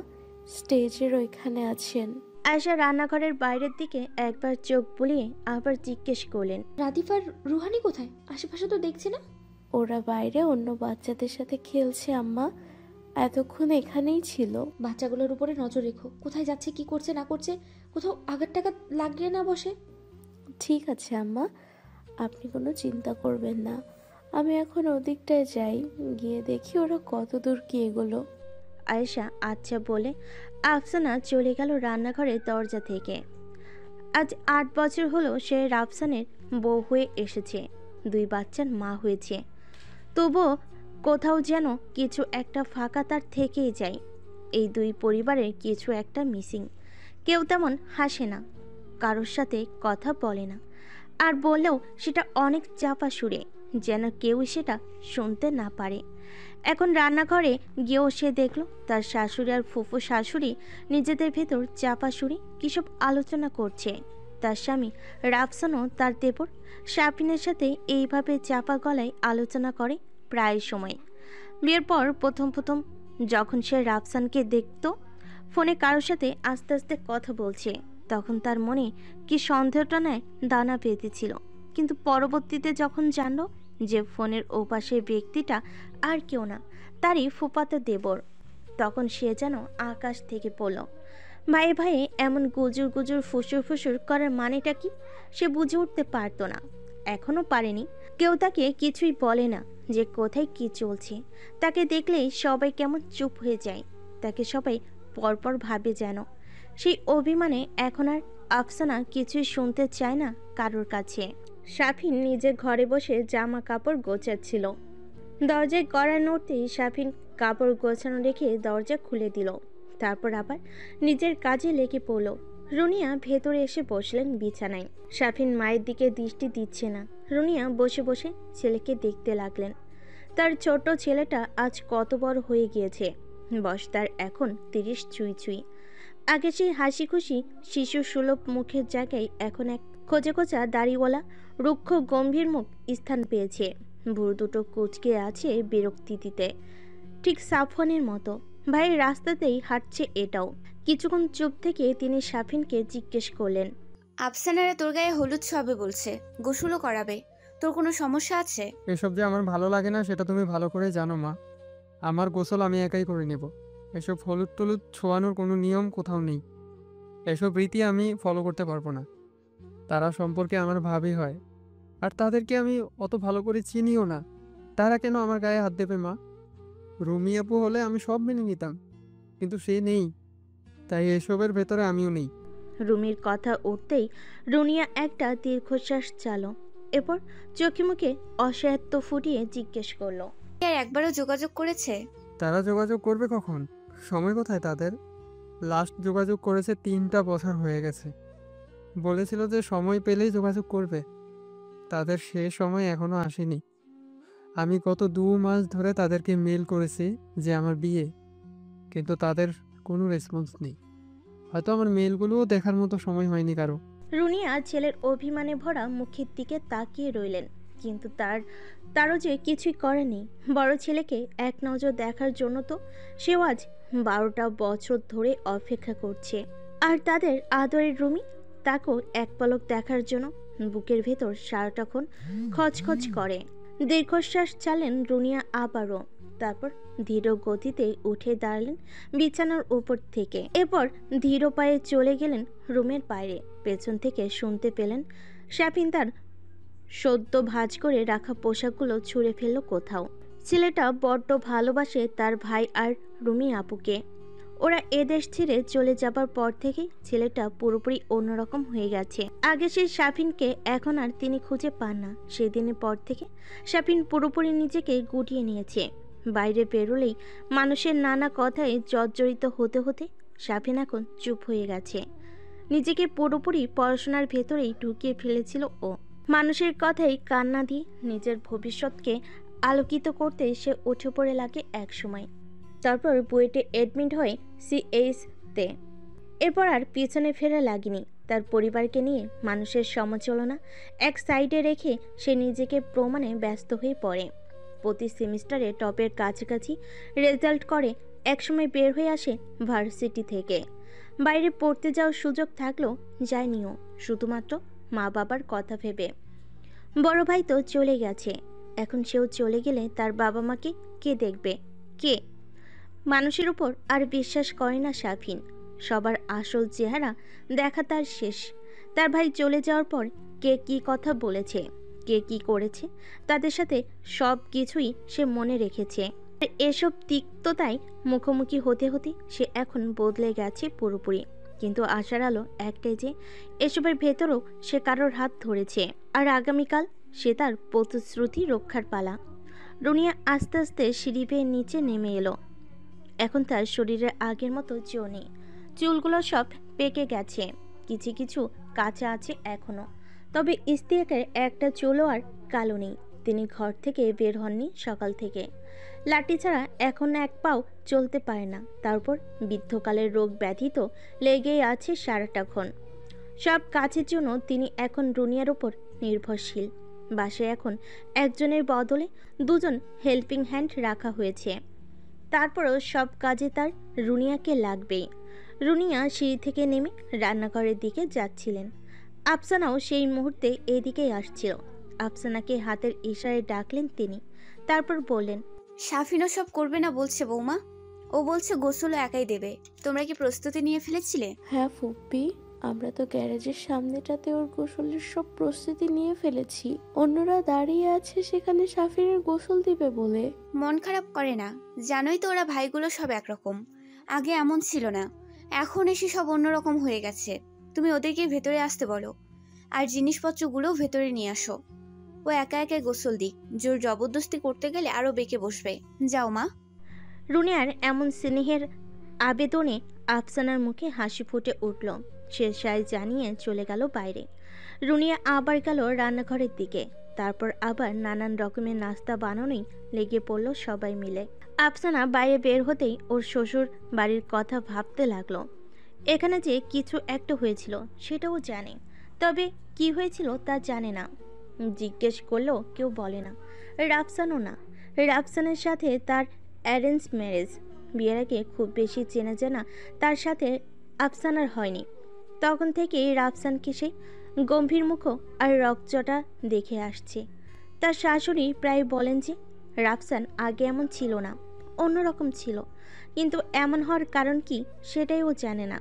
Speaker 6: স্টেজের ওইখানে আছেন।
Speaker 2: আয়েশা রান্নাঘরের বাইরের দিকে একবার চোখ বুলিয়ে আবার জিজ্ঞেস করলেন,
Speaker 8: রাদিফ আর রুহানি কোথায়? আশেপাশে তো দেখছি না।
Speaker 6: ওরা বাইরে অন্য বাচ্চাদের সাথে খেলছে আম্মা, এতক্ষণ এখানেই ছিল।
Speaker 8: বাচ্চাগুলোর উপরে নজর রেখো, কোথায় যাচ্ছে, কি করছে না করছে, কোথাও আঘাত টাঘাত লাগিয়ে না বসে।
Speaker 6: ঠিক আছে আম্মা, আপনি কোনো চিন্তা করবেন না। আমি এখন ওদিকটায় যাই, গিয়ে দেখি ওরা কত দূর কি এগোলো।
Speaker 2: আয়েশা আচ্ছা বলে আফসানা চলে গেল রান্নাঘরের দরজা থেকে। আজ 8 বছর হলো সে রাফসানের বউ হয়ে এসেছে, 2 বাচ্চার মা হয়েছে। তবুও কোথাও যেন কিছু একটা ফাঁকা তার থেকেই যায়। এই 2 পরিবারের কিছু একটা মিসিং। কেউ তেমন হাসে না, কারোর সাথে কথা বলে না, আর বললেও সেটা অনেক চাপা সুরে, যেন কেউ সেটা শুনতে না পারে। এখন রান্নাঘরে গিয়েও সে দেখল তার শাশুড়ি আর ফুফু শাশুড়ি নিজেদের ভেতর চাপা সুরে কিসব আলোচনা করছে। তার স্বামী রাফসানও তার দেবর শাফিনের সাথে এইভাবে চাপা গলায় আলোচনা করে প্রায় সময়। বিয়ের পর প্রথম যখন সে রাফসানকে দেখত ফোনে কারোর সাথে আস্তে আস্তে কথা বলছে, তখন তার মনে কি সন্দেহটা নেয় দানা বেঁধেছিল। কিন্তু পরবর্তীতে যখন জানল যে ফোনের ওপাশের ব্যক্তিটা আর কেউ না, তারই ফুফাতো দেবর, তখন সে যেন আকাশ থেকে পড়ল। ভাইয়ে ভাইয়ে এমন গুজুর গুজুর ফুসুর ফুসুর করার মানেটা কি সে বুঝে উঠতে পারতো না, এখনও পারেনি। কেউ তাকে কিছুই বলে না যে কোথায় কি চলছে। তাকে দেখলেই সবাই কেমন চুপ হয়ে যায়, তাকে সবাই পরপর ভাবে যেন। সেই অভিমানে এখন আর আফসানা কিছুই শুনতে চায় না কারোর কাছে। শাফিন নিজের ঘরে বসে জামা কাপড় গোছাচ্ছিল। দরজায় কড়া নড়তেই শাফিন কাপড় গোছানো রেখে দরজা খুলে দিল। তারপর আবার নিজের কাজে লেগে পড়ল। রুনিয়া ভেতরে এসে বসলেন বিছানায়। শাফিন মায়ের দিকে দৃষ্টি দিচ্ছে না। রুনিয়া বসে বসে ছেলেকে দেখতে লাগলেন। তার ছোট ছেলেটা আজ কত বড় হয়ে গিয়েছে, বয়স তার এখন 30 ছুঁই ছুঁই। আগে সেই হাসি খুশি শিশু সুলভ মুখের জায়গায় এখন এক খোঁজা খোঁজা দাড়িওয়ালা রুক্ষ গম্ভীর মুখ স্থান পেয়েছে। ভুরু দুটো কুঁচকে আছে বিরক্তি দিতে, ঠিক সাফওয়ানের মতো। ভাই রাস্তাতেই হাঁটছে এটাও। কিছুক্ষণ চুপ থেকে তিনি শাফিনকে জিজ্ঞেস করলেন,
Speaker 7: আফসানারা তোর গায়ে হলুদ ছোঁয়াবে বলছে, গোসলও করাবে, তোর কোনো সমস্যা আছে?
Speaker 9: এসব যে আমার ভালো লাগে না সেটা তুমি ভালো করে জানো মা। আমার গোসল আমি একাই করে নেব। এসব হলুদ টলুদ ছোঁয়ানোর কোনো নিয়ম কোথাও নেই। এসব রীতি আমি ফলো করতে পারবো না। তারা সম্পর্কে আমার ভাবি হয়, আর তাদেরকে আমি অত ভালো করে চিনিও না। তারা কেন আমার গায়ে হাত দেবে মা? রুমি আপু হলে আমি সব মেনে নিতাম, কিন্তু সে নেই, তাই এসবের ভেতরে আমিও নেই।
Speaker 2: রুমির কথা উঠতেই রুনিয়া একটা দীর্ঘশ্বাস চাল, এরপর চোখে মুখে অসহায়ত্ব ফুটিয়ে জিজ্ঞেস করলো,
Speaker 7: আর একবারও যোগাযোগ করেছে?
Speaker 9: তারা যোগাযোগ করবে কখন? সময় কোথায় তাদের? লাস্ট যোগাযোগ করেছে 3টা বছর হয়ে গেছে। বলেছিল যে সময় পেলেই যোগাযোগ করবে। তাদের সে সময় এখনো আসেনি। আমি গত 2 মাস ধরে তাদেরকে মেল করেছি যে আমার বিয়ে, কিন্তু তাদের কোনো রেসপন্স নেই। হয়তো আমার মেলগুলোও দেখার মতো সময় হয়নি কারো।
Speaker 2: রুনিয়া ছেলের অভিমানে ভরা মুখের দিকে তাকিয়ে রইলেন, কিন্তু তারও যে কিছুই করেনি। বড় ছেলেকে এক নজর দেখার জন্য তো সেও আজ 12টা বছর ধরে অপেক্ষা করছে। আর তাদের আদরের রুমি তাকেও এক পলক দেখার জন্য বুকের ভেতর সারাটাক্ষণ খচখচ করে। দীর্ঘশ্বাস চালেন রুনিয়া আবারও, তারপর ধীর গতিতে উঠে দাঁড়ালেন বিছানার উপর থেকে। এরপর ধীর পায়ে চলে গেলেন রুমের বাইরে। পেছন থেকে শুনতে পেলেন শাফিন তার সদ্য ভাঁজ করে রাখা পোশাকগুলো ছুঁড়ে ফেলল কোথাও। ছেলেটা বড্ড ভালোবাসে তার ভাই আর রুমি আপুকে। ওরা এদেশ ছেড়ে চলে যাবার পর থেকে ছেলেটা পুরোপুরি অন্যরকম হয়ে গেছে। আগে সেই শাফিনকে এখন আর তিনি খুঁজে পান না। সেদিনের পর থেকে শাফিন পুরোপুরি নিজেকে গুটিয়ে নিয়েছে। বাইরে বেরোলেই মানুষের নানা কথায় জর্জরিত হতে হতে শাফিন এখন চুপ হয়ে গেছে। নিজেকে পুরোপুরি পড়াশোনার ভেতরেই ঢুকিয়ে ফেলেছিল ও। মানুষের কথাই কান্না দিয়ে নিজের ভবিষ্যৎকে আলোকিত করতে সে উঠে পড়ে লাগে এক সময়। তারপর বুয়েটে অ্যাডমিট হয়ে CH-তে। এরপর আর পিছনে ফেরা লাগেনি। তার পরিবারকে নিয়ে মানুষের সমালোচনা এক সাইডে রেখে সে নিজেকে প্রমাণে ব্যস্ত হয়ে পড়ে। প্রতি সেমিস্টারে টপের কাছাকাছি রেজাল্ট করে একসময় বের হয়ে আসে ভার্সিটি থেকে। বাইরে পড়তে যাওয়ার সুযোগ থাকলেও যায়নিও, শুধুমাত্র মা বাবার কথা ভেবে। বড় ভাই তো চলে গেছে, এখন সেও চলে গেলে তার বাবা মাকে কে দেখবে? কে? মানুষের উপর আর বিশ্বাস করে না সাফিন। সবার আসল চেহারা দেখা তার শেষ। তার ভাই চলে যাওয়ার পর কে কি কথা বলেছে, কে কি করেছে, তাদের সাথে সব কিছুই সে মনে রেখেছে। আর এসব তিক্ততায় মুখোমুখি হতে হতে সে এখন বদলে গেছে পুরোপুরি। কিন্তু আশার আলো একটাই যে এসবের ভেতরেও সে কারোর হাত ধরেছে, আর আগামীকাল সে তার প্রতিশ্রুতি রক্ষার পালা। রুনিয়া আস্তে আস্তে সিঁড়ি বেয়ে নিচে নেমে এলো। এখন তার শরীরে আগের মতো জো নেই, চুলগুলো সব পেকে গেছে, কিছু কিছু কাঁচা আছে এখনো। তবে ইস্তিয়াকের একটা চুলও আর কালো নেই। তিনি ঘর থেকে বের হননি সকাল থেকে। লাঠি ছাড়া এখন এক পাও চলতে পারে না। তারপর বৃদ্ধকালের রোগ ব্যাধি তো লেগেই আছে সারাটাক্ষণ। সব কাজের জন্য তিনি এখন রুনিয়ার ওপর নির্ভরশীল। বাসায় এখন একজনের বদলে দুজন হেল্পিং হ্যান্ড রাখা হয়েছে। তারপরও সব কাজে তার রুনিয়াকে লাগবেই। রুনিয়া সিঁড়ি থেকে নেমে রান্নাঘরের দিকে যাচ্ছিলেন। আফসানাও সেই মুহূর্তে এদিকেই আসছিল। আফসানাকে হাতের ইশারায় ডাকলেন তিনি, তারপর বললেন,
Speaker 7: সাফিনও সব করবে না বলছে বৌমা। ও বলছে গোসলও একাই দেবে। তোমরা কি প্রস্তুতি নিয়ে ফেলেছিলে?
Speaker 6: হ্যাঁ ফুপ্পি, আমরা তো গ্যারেজের সামনেটাতে ওর গোসলের সব প্রস্তুতি নিয়ে ফেলেছি। অন্যরা দাঁড়িয়ে আছে সেখানে সাফিনের গোসল দিবে বলে।
Speaker 7: মন খারাপ করে না, জানোই তো ওরা ভাইগুলো সব একরকম। আগে এমন ছিল না, এখন এসে সব অন্যরকম হয়ে গেছে। তুমি ওদেরকে ভেতরে আসতে বলো, আর জিনিসপত্রগুলোও ভেতরে নিয়ে আসো। ও একা একা গোসল দিক, জোর জবরদস্তি করতে গেলে আরো বেঁকে বসবে। যাও মা।
Speaker 2: রুনিয়ার এমন স্নেহের আবেদনে আফসানার মুখে হাসি ফুটে উঠল। সে সায় জানিয়ে চলে গেল বাইরে। রুনিয়া আবার গেল রান্নাঘরের দিকে। তারপর আবার নানান রকমের নাস্তা বানানোই লেগে পড়ল সবাই মিলে। আফসানা বাইরে বের হতেই ওর শ্বশুর বাড়ির কথা ভাবতে লাগলো। এখানে যে কিছু একটা হয়েছিল সেটাও জানে, তবে কি হয়েছিল তা জানে না। জিজ্ঞেস করলেও কেউ বলে না, রাফসানও না। রাফসানের সাথে তার অ্যারেঞ্জ ম্যারেজ, বিয়ের আগে খুব বেশি চেনা জানা তার সাথে আফসানার হয়নি। তখন থেকেই রাফসানকে সে গম্ভীর মুখ আর রকচটা দেখে আসছে। তার শাশুড়ি প্রায় বলেন যে রাফসান আগে এমন ছিল না, অন্যরকম ছিল। কিন্তু এমন হওয়ার কারণ কি সেটাই ও জানে না।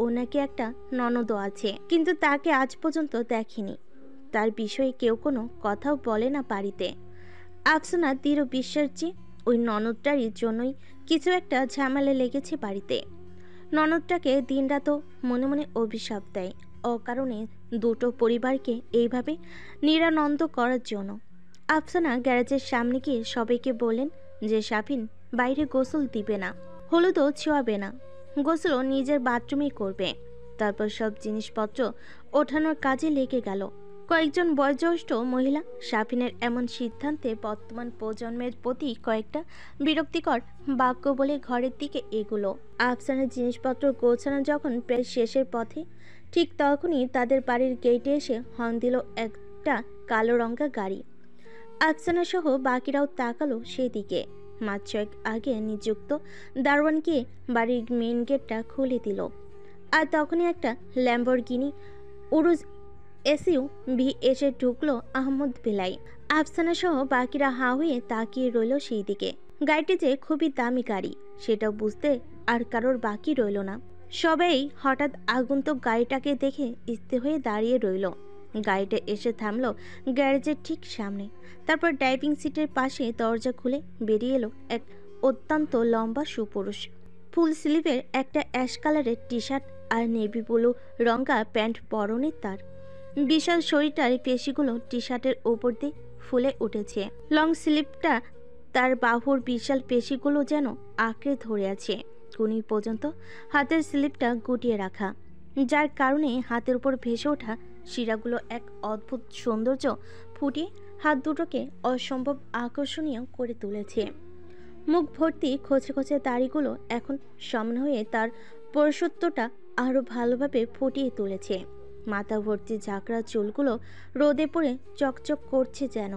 Speaker 2: ও নাকি একটা ননদও আছে, কিন্তু তাকে আজ পর্যন্ত দেখেনি। তার বিষয়ে কেউ কোনো কথাও বলে না বাড়িতে। আফসানা দৃঢ় বিশ্বাস যে ওই ননদটারই জন্যই কিছু একটা ঝামেলা লেগেছে বাড়িতে। ননদটাকে দিনরাতও মনে মনে অভিশাপ দেয় অকারণে দুটো পরিবারকে এইভাবে নিরানন্দ করার জন্য। আফসানা গ্যারেজের সামনে গিয়ে সবাইকে বললেন যে সাফিন বাইরে গোসল দিবে না, হলুদও ছোঁয়াবে না, গোসলও নিজের বাথরুমেই করবে। তারপর সব জিনিসপত্র ওঠানোর কাজে লেগে গেল। কয়েকজন বয়োজ্যেষ্ঠ মহিলা সাফিনের এমন সিদ্ধান্তে বর্তমান প্রজন্মের প্রতি কয়েকটা বিরক্তিকর বাক্য বলে ঘরের দিকে এগুলো। আফসানের জিনিসপত্র গোছানো যখন প্রায় শেষের পথে, ঠিক তখনই তাদের বাড়ির গেটে এসে হর্ন দিল একটা কালো রঙা গাড়ি। আফসানা সহ বাকিরাও তাকালো সেই দিকে। মাস ছয়েক আগে নিযুক্ত দারোয়ান গিয়ে বাড়ির মেইন গেটটা খুলে দিল। আর তখনই একটা ল্যাম্বরগিনি উরুজ এসইউভি এসে ঢুকলো আহমদ বেলাই। আফসানা সহ বাকিরা হা হয়ে তাকিয়ে রইল সেই দিকে। গাড়িটি যে খুবই দামি গাড়ি সেটাও বুঝতে আর কারোর বাকি রইল না। সবাই হঠাৎ আগন্তুক গাড়িটাকে দেখে স্থির হয়ে দাঁড়িয়ে রইল। গাড়িটা এসে থামলো গ্যারেজের ঠিক সামনে। তারপর ড্রাইভিং সিটের পাশে দরজা খুলে বেরিয়ে এলো এক অত্যন্ত লম্বা সুপুরুষ। ফুল স্লিভের একটা অ্যাশ কালারের টি শার্ট আর নেভি ব্লু রঙা প্যান্ট পরনে তার। বিশাল শরীরটার পেশিগুলো টি শার্টের ওপর দিয়ে ফুলে উঠেছে। লং স্লিভটা তার বাহুর বিশাল পেশিগুলো যেন আঁকড়ে ধরে আছে। কুনি পর্যন্ত হাতের স্লিভটা গুটিয়ে রাখা, যার কারণে হাতের উপর ভেসে ওঠা শিরাগুলো এক অদ্ভুত সৌন্দর্য ফুটিয়ে হাত দুটোকে অসম্ভব আকর্ষণীয় করে তুলেছে। মুখ ভর্তি খোঁচে খোঁচে দাড়িগুলো এখন সমান হয়ে তার পরিশুদ্ধটা আরও ভালোভাবে ফুটিয়ে তুলেছে। মাথা ভর্তি ঝাঁকড়া চুলগুলো রোদে পড়ে চকচক করছে যেন।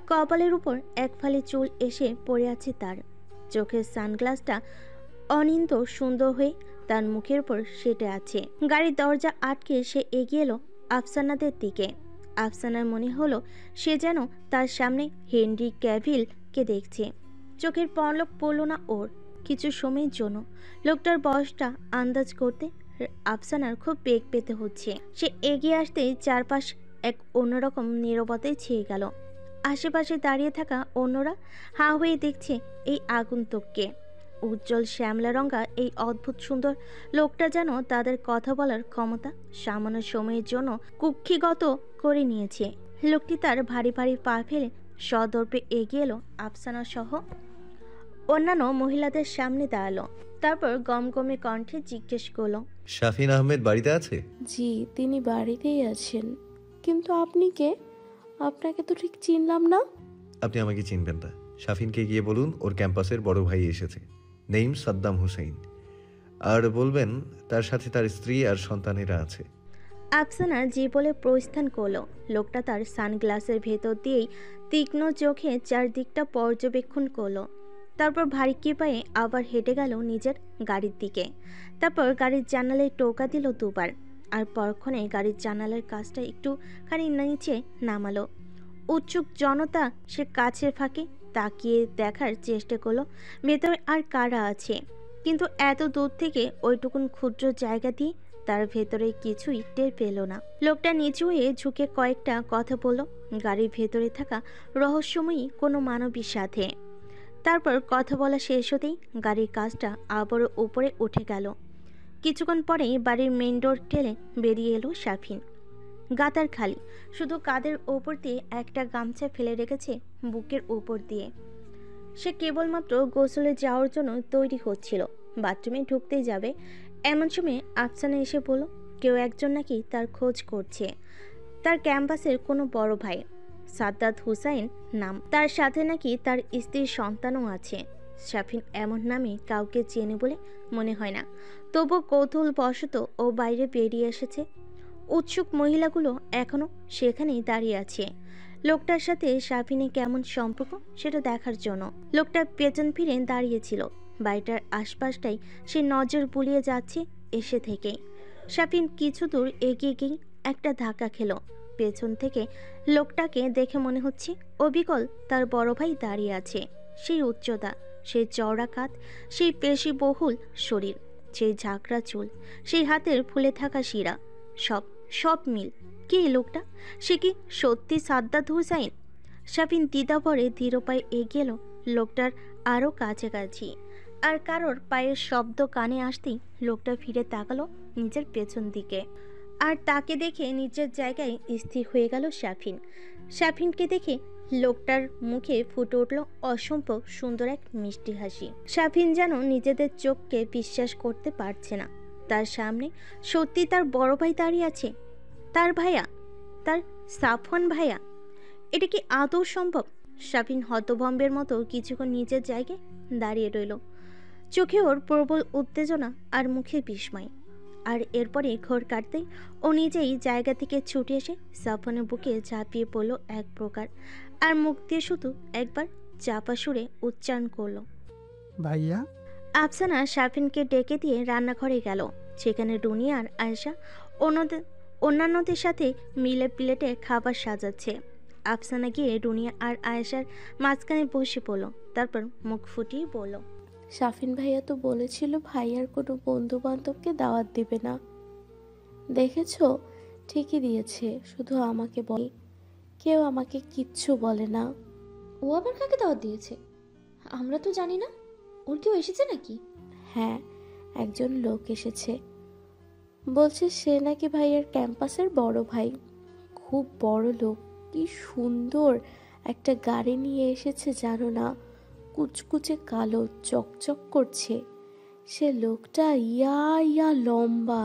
Speaker 2: কপালের উপর এক ফালি চুল এসে পড়ে আছে তার। চোখের সানগ্লাসটা অনিন্দ সুন্দর হয়ে তার মুখের উপর সেটে আছে। গাড়ির দরজা আটকে সে এগিয়ে এলো আফসানাদের দিকে। আফসানার মনে হলো সে যেন তার সামনে হেনরি ক্যাভিলকে দেখছে। চোখের পলক পড়ল না ওর কিছু সময়ের জন্য। লোকটার বয়সটা আন্দাজ করতে আফসানার খুব বেগ পেতে হচ্ছে। সে এগিয়ে আসতেই চারপাশ এক অন্যরকম নীরবতায় ছেয়ে গেল। আশেপাশে দাঁড়িয়ে থাকা অন্যরা হাঁ হয়ে দেখছে এই আগন্তুককে। উজ্জ্বল শ্যামলা রঙা এই অদ্ভুত সুন্দর লোকটা যেন তাদের কথা বলার ক্ষমতা সামান্য সময়ের জন্য কুক্ষিগত করে নিয়েছে। লোকটি তার ভারী ভারী পা ফেলে সদর্পে এগিয়ে এলো আফসানা সহ অন্যান্য মহিলাদের সামনে দাঁড়ালো। তারপর গমগমে কণ্ঠে জিজ্ঞেস করলো,
Speaker 3: শাফিন আহমেদ বাড়িতে আছে?
Speaker 6: জি, তিনি বাড়িতেই আছেন। কিন্তু আপনি কে? আপনাকে তো ঠিক চিনলাম না।
Speaker 3: আপনি আমাকে চিনবেন না। শাফিনকে গিয়ে বলুন ওর ক্যাম্পাসের বড় ভাই এসেছে, নেইম সাদ্দাম হুসাইন। আর বলবেন তার সাথে তার স্ত্রী আর সন্তানেরা আছে।
Speaker 2: আফসানা যে বলে প্রস্থান করলো। লোকটা তার সানগ্লাসের ভেতর দিয়েই তীক্ষ্ণ চোখে চারদিকটা পর্যবেক্ষণ করলো। তারপর ভারী পায়ে আবার হেঁটে গেল নিজের গাড়ির দিকে। তারপর গাড়ির জানালায় টোকা দিল দুবার। আর পরক্ষণে গাড়ির জানালার কাজটা একটুখানি নিচে নামালো। উৎসুক জনতা সে কাছের ফাঁকে তাকিয়ে দেখার চেষ্টা করলো ভেতরে আর কারা আছে। কিন্তু এত দূর থেকে ওইটুকুন ক্ষুদ্র জায়গা দিয়ে তার ভেতরে কিছুই টের পেল না। লোকটা নিচু হয়ে ঝুঁকে কয়েকটা কথা বলল গাড়ির ভেতরে থাকা রহস্যময়ী কোনো মানবীর সাথে। তারপর কথা বলা শেষ হতেই গাড়ির কাজটা আবারও উপরে উঠে গেল। কিছুক্ষণ পরেই বাড়ির মেইন ডোর ঠেলে বেরিয়ে এলো শাফিন। গাতার খালি, শুধু কাঁধের ওপর দিয়ে একটা গামছা ফেলে রেখেছে বুকের উপর দিয়ে। সে কেবলমাত্র গোসলে যাওয়ার জন্য তৈরি হচ্ছিল, বাথরুমে ঢুকতেই যাবে। এমন সময় আফসানা এসে বলল কেউ একজন নাকি তার খোঁজ করছে। তার ক্যাম্পাসের কোনো বড় ভাই, সাদ্দাত হুসাইন নাম। তার সাথে নাকি তার স্ত্রীর সন্তানও আছে। শাফিন এমন নামে কাউকে চেনে বলে মনে হয় না, তবু কৌতূহলবশত ও বাইরে বেরিয়ে এসেছে। উৎসুক মহিলাগুলো এখনো সেখানেই দাঁড়িয়ে আছে লোকটার সাথে শাফিনের কেমন সম্পর্ক সেটা দেখার জন্য। লোকটা পেছন ফিরে দাঁড়িয়েছিল। বাড়িটার আশপাশটাই সে নজর বুলিয়ে যাচ্ছে এসে থেকেই। শাফিন কিছু দূর এগিয়ে গিয়ে একটা ধাক্কা খেলো। পেছন থেকে লোকটাকে দেখে মনে হচ্ছে অবিকল তার বড় ভাই দাঁড়িয়ে আছে। সেই উচ্চতা, সেই চওড়া কাঁধ, সেই পেশিবহুল শরীর, সেই ঝাঁকড়া চুল, সেই হাতের ফুলে থাকা শিরা, সব মিল। কে লোকটা? সে কি সত্যি সাদ্দাত হুসাইন? শাফিন দ্বিধাভরে ধীর পায়ে এগিয়ে এলো লোকটার আরও কাছাকাছি। আর কারোর পায়ের শব্দ কানে আসতেই লোকটা ফিরে তাকালো নিজের পেছন দিকে। আর তাকে দেখে নিজের জায়গায় স্থির হয়ে গেল শাফিন। শাফিনকে দেখে লোকটার মুখে ফুটে উঠল অসম্ভব সুন্দর এক মিষ্টি হাসি। শাফিন যেন নিজেদের চোখকে বিশ্বাস করতে পারছে না। তার সামনে সত্যি তার বড় ভাই দাঁড়িয়ে আছে, তার ভাইয়া, তার সাফওয়ান ভাইয়া। এটা কি আদৌ সম্ভব? শাফিন হতভম্বের মতো কিছুক্ষণ নিজের জায়গায় দাঁড়িয়ে রইল। চোখে ওর প্রবল উত্তেজনা আর মুখে বিস্ময়। আর এরপরে ঘোর কাটতেই ও নিজেই জায়গা থেকে ছুটে এসে সাফওয়ানের বুকে ঝাঁপিয়ে পড়ল এক প্রকার। আর মুখ দিয়ে শুধু একবার চাপা সুরে উচ্চারণ করলো,
Speaker 9: ভাইয়া।
Speaker 2: আফসানা শাফিনকে ডেকে দিয়ে রান্নাঘরে গেল। সেখানে রুনি আর আয়েশা অন্যান্যদের সাথে মিলে প্লেটে খাবার সাজাচ্ছে। আফসানা গিয়ে রুনি আর আয়েশার মাঝখানে বসে পড়ল। তারপর মুখ ফুটিয়ে বলল,
Speaker 6: শাফিন ভাইয়া তো বলেছিল ভাইয়ার কোনো বন্ধু বান্ধবকে দাওয়াত দিবে না। দেখেছো, ঠিকই দিয়েছে। শুধু আমাকে বলে, কেউ আমাকে কিচ্ছু বলে না।
Speaker 8: ও আবার কাকে দাওয়াত দিয়েছে? আমরা তো জানি না। ওর কেউ এসেছে নাকি?
Speaker 6: হ্যাঁ, একজন লোক এসেছে। বলছে সে নাকি ভাইয়ার ক্যাম্পাসের বড় ভাই। খুব বড় লোক। কি সুন্দর একটা গাড়ি নিয়ে এসেছে জানো না, কুচকুচে কালো, চকচক করছে। সে লোকটা ইয়া লম্বা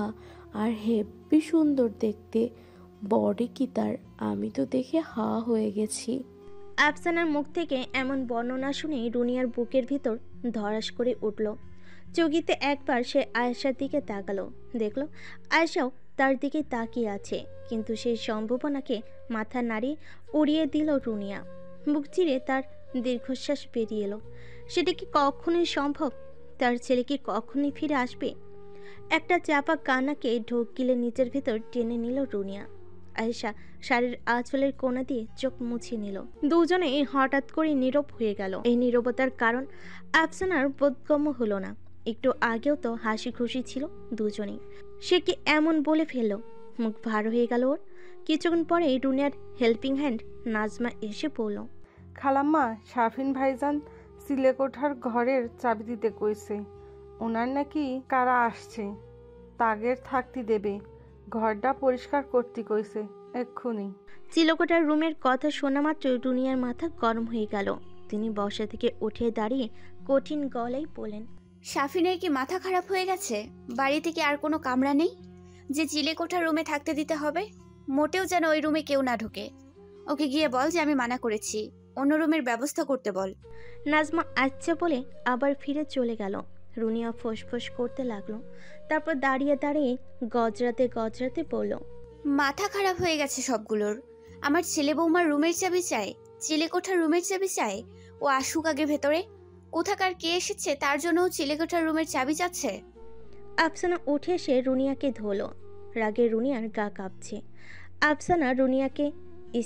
Speaker 6: আর হেব্বি সুন্দর দেখতে। বডি কি তার, আমি তো দেখে হা হয়ে গেছি।
Speaker 2: আফসানার মুখ থেকে এমন বর্ণনা শুনে রুনিয়ার বুকের ভিতর ধড়াস করে উঠল। চকিতে একবার সে আয়েশার দিকে তাকালো, দেখলো আয়েশাও তার দিকে তাকিয়ে আছে। কিন্তু সেই সম্ভাবনাকে মাথা নাড়িয়ে উড়িয়ে দিল রুনিয়া। বুক চিরে তার দীর্ঘশ্বাস বেরিয়ে এলো। সেটা কি কখনোই সম্ভব? তার ছেলে কি কখনই ফিরে আসবে? একটা চাপা কান্নাকে ঢোক গিলে নিচের ভেতর টেনে নিল রুনিয়া। আয়েশা শাড়ির আঁচলের কোণা দিয়ে চোখ মুছিয়ে নিল। দুজনে হঠাৎ করে নীরব হয়ে গেল। এই নীরবতার কারণ আফসানার বোধগম্য হলো না। একটু আগেও তো হাসি খুশি ছিল দুজনেই। সে কি এমন বলে ফেলল? মুখ ভার হয়ে গেল ওর। কিছুক্ষণ পরে রুনিয়ার হেল্পিং হ্যান্ড নাজমা এসে পড়ল।
Speaker 10: খালাম্মা, শাফিন ভাইজান সিলেকোঠার ঘরের চাবি দিতে কইছে। ওনার নাকি কারা আসছে, তাগের থাকতে দেবে, ঘরটা পরিষ্কার করতে কইছে এক্ষুনি।
Speaker 2: চিলকোটার রুমের কথা শোনা মাত্র রুনিয়ার মাথা গরম হয়ে গেল। তিনি বসা থেকে উঠে দাঁড়িয়ে কঠিন গলায় বলেন,
Speaker 7: শাফিনের কি মাথা খারাপ হয়ে গেছে? বাড়িতে কি আর কোনো কামরা নেই যে চিলেকোঠার রুমে থাকতে দিতে হবে? মোটেও যেন ওই রুমে কেউ না ঢোকে। ওকে গিয়ে বল যে আমি মানা করেছি, অন্য রুমের ব্যবস্থা করতে বল।
Speaker 2: নাজমা আচ্ছা বলে আবার ফিরে চলে গেল। রুনিয়া ফোঁস করতে লাগলো। তারপর দাঁড়িয়ে দাঁড়িয়ে গজরাতে গজরাতে বলল,
Speaker 7: মাথা খারাপ হয়ে গেছে সবগুলোর। আমার ছেলে বৌমার রুমের চাবি চাই, চিলেকোঠার রুমের চাবি চাই। ও আসুক আগে ভেতরে। কোথাকার কে এসেছে তার জন্য ও চিলেকোঠার রুমের চাবি চাচ্ছে।
Speaker 2: আফসানা উঠে এসে রুনিয়াকে ধরল। রাগে রুনিয়ার গা কাঁপছে। আফসানা রুনিয়াকে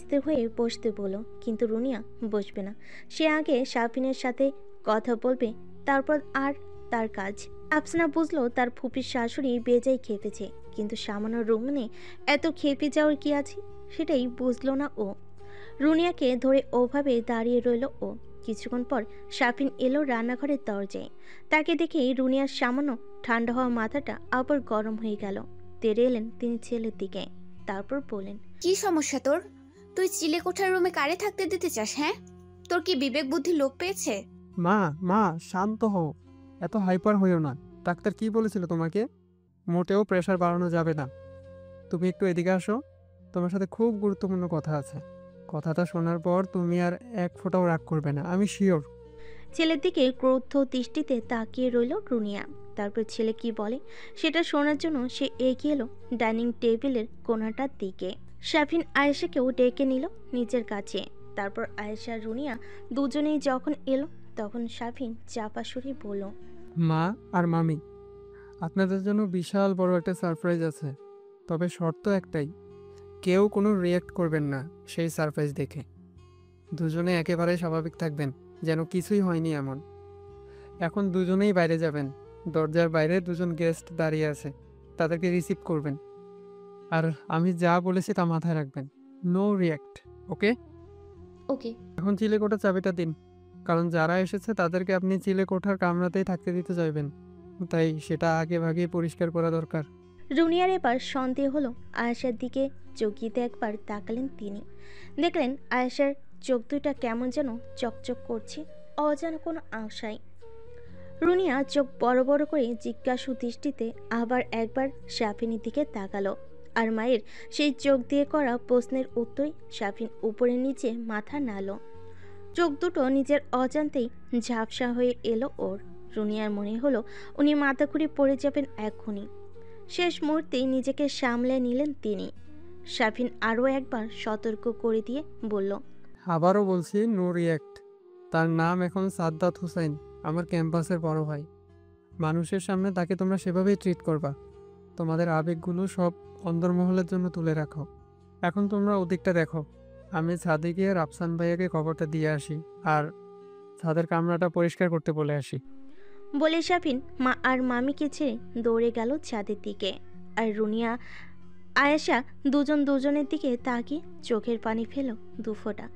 Speaker 2: স্থির হয়ে বসতে বলল, কিন্তু রুনিয়া বসবে না। সে আগে শাফিনের সাথে কথা বলবে, তারপর আর তার কাজ। আফসানা বুঝলো তার ফুপির শাশুড়ি বেজায় খেপেছে, কিন্তু সামান্য রুমনে এত খেপে যাওয়ার কি আছে সেটাই বুঝলো না ও। রুনিয়াকে ধরে ওভাবে দাঁড়িয়ে রইল ও। কিছুক্ষণ পর শাফিন এলো রান্নাঘরের দরজায়। তাকে দেখেই রুনিয়ার সামান্য ঠান্ডা হওয়া মাথাটা আবার গরম হয়ে গেল। তেড়ে এলেন তিনি ছেলের দিকে। তারপর বলেন,
Speaker 7: কি সমস্যা তোর? তুই চিলেকোঠার রুমে কারে থাকতে দিতে চাস? হ্যাঁ, তোর কি বিবেক বুদ্ধি লোপ পেয়েছে?
Speaker 9: মা মা শান্ত হও, এত হাইপার হইও না। ডাক্তার কি বলেছিল তোমাকে? মোটেও প্রেশার বাড়ানো যাবে না। তুমি একটু এদিকে আসো, তোমার সাথে খুব গুরুত্বপূর্ণ কথা আছে। কথাটা শোনার পর তুমি আর এক ফোঁটাও রাগ করবে না, আমি শিওর।
Speaker 2: ছেলের দিকে ক্রোধ দৃষ্টিতে তাকিয়ে রইল রুনিয়া। তারপর ছেলে কি বলে সেটা শোনার জন্য সে এগিয়ে এলো ডাইনিং টেবিলের কোণাটার দিকে। শাফিন আয়েশাকেও ডেকে নিল নিজের কাছে। তারপর আয়েশা রুনিয়া দুজনেই যখন এলো তখন শাফিন চাপা সুরে বলল,
Speaker 9: মা আর মামি, আপনাদের জন্য বিশাল বড় একটা সারপ্রাইজ আছে। তবে শর্ত একটাই, কেউ কোনো রিয়্যাক্ট করবেন না সেই সারপ্রাইজ দেখে। দুজনে একেবারে স্বাভাবিক থাকবেন, যেন কিছুই হয়নি এমন। এখন দুজনেই বাইরে যাবেন। দরজার বাইরে দুজন গেস্ট দাঁড়িয়ে আছে, তাদেরকে রিসিভ করবেন। আর আমি যা বলেছি তা মাথায় রাখবেন। নো রিয়্যাক্ট, ওকে?
Speaker 8: ওকে।
Speaker 9: এখন চিলেকোঠার চাবিটা দিন, কারণ যারা এসেছে তাদেরকে আপনি চিলেকোঠার কামরাতেই থাকতে দিতে চাইবেন, তাই সেটা আগে ভাগে পরিষ্কার করা দরকার।
Speaker 2: রুনিয়ার এবার সন্দেহ হলো। আয়েশার দিকে চকিতে একবার তাকালেন তিনি। দেখলেন আয়েশার চোখ দুটা কেমন যেন চকচক করছে অজানা কোনো আশায়। রুনিয়া চোখ বড় বড় করে জিজ্ঞাসু দৃষ্টিতে আবার একবার শাফিনের দিকে তাকালো। আর মায়ের সেই চোখ দিয়ে করা প্রশ্নের উত্তরে শাফিন উপরে নিচে মাথা নাড়ল। চোখ দুটো নিজের অজান্তেই ঝাপসা হয়ে এলো ওর। রুনিয়ার মনে হলো উনি মাথা ঘুরে পড়ে যাবেন এক্ষুনি। শেষ মুহূর্তে নিজেকে সামলে নিলেন তিনি। শাফিন আরও একবার সতর্ক করে দিয়ে বলল,
Speaker 9: আবারও বলছি, নো রিয়্যাক্ট। তার নাম এখন সাদ্দাত হুসাইন, আমার ক্যাম্পাসের বড় ভাই। মানুষের সামনে তাকে তোমরা সেভাবেই ট্রিট করবা। তোমাদের আবেগগুলো সব অন্দরমহলের জন্য তুলে রাখো। এখন তোমরা ওদিকটা দেখো, আমি ছাদে গিয়ে রাফসান ভাইয়াকে খবরটা দিয়ে আসি, আর ছাদের কামরাটা পরিষ্কার করতে বলে আসি।
Speaker 2: বলে শাফিন মা আর মামিকে ছেড়ে দৌড়ে গেল ছাদের দিকে। আর রুনিয়া আয়েশা দুজন দুজনের দিকে তাকিয়ে চোখের পানি ফেল দুফোঁটা।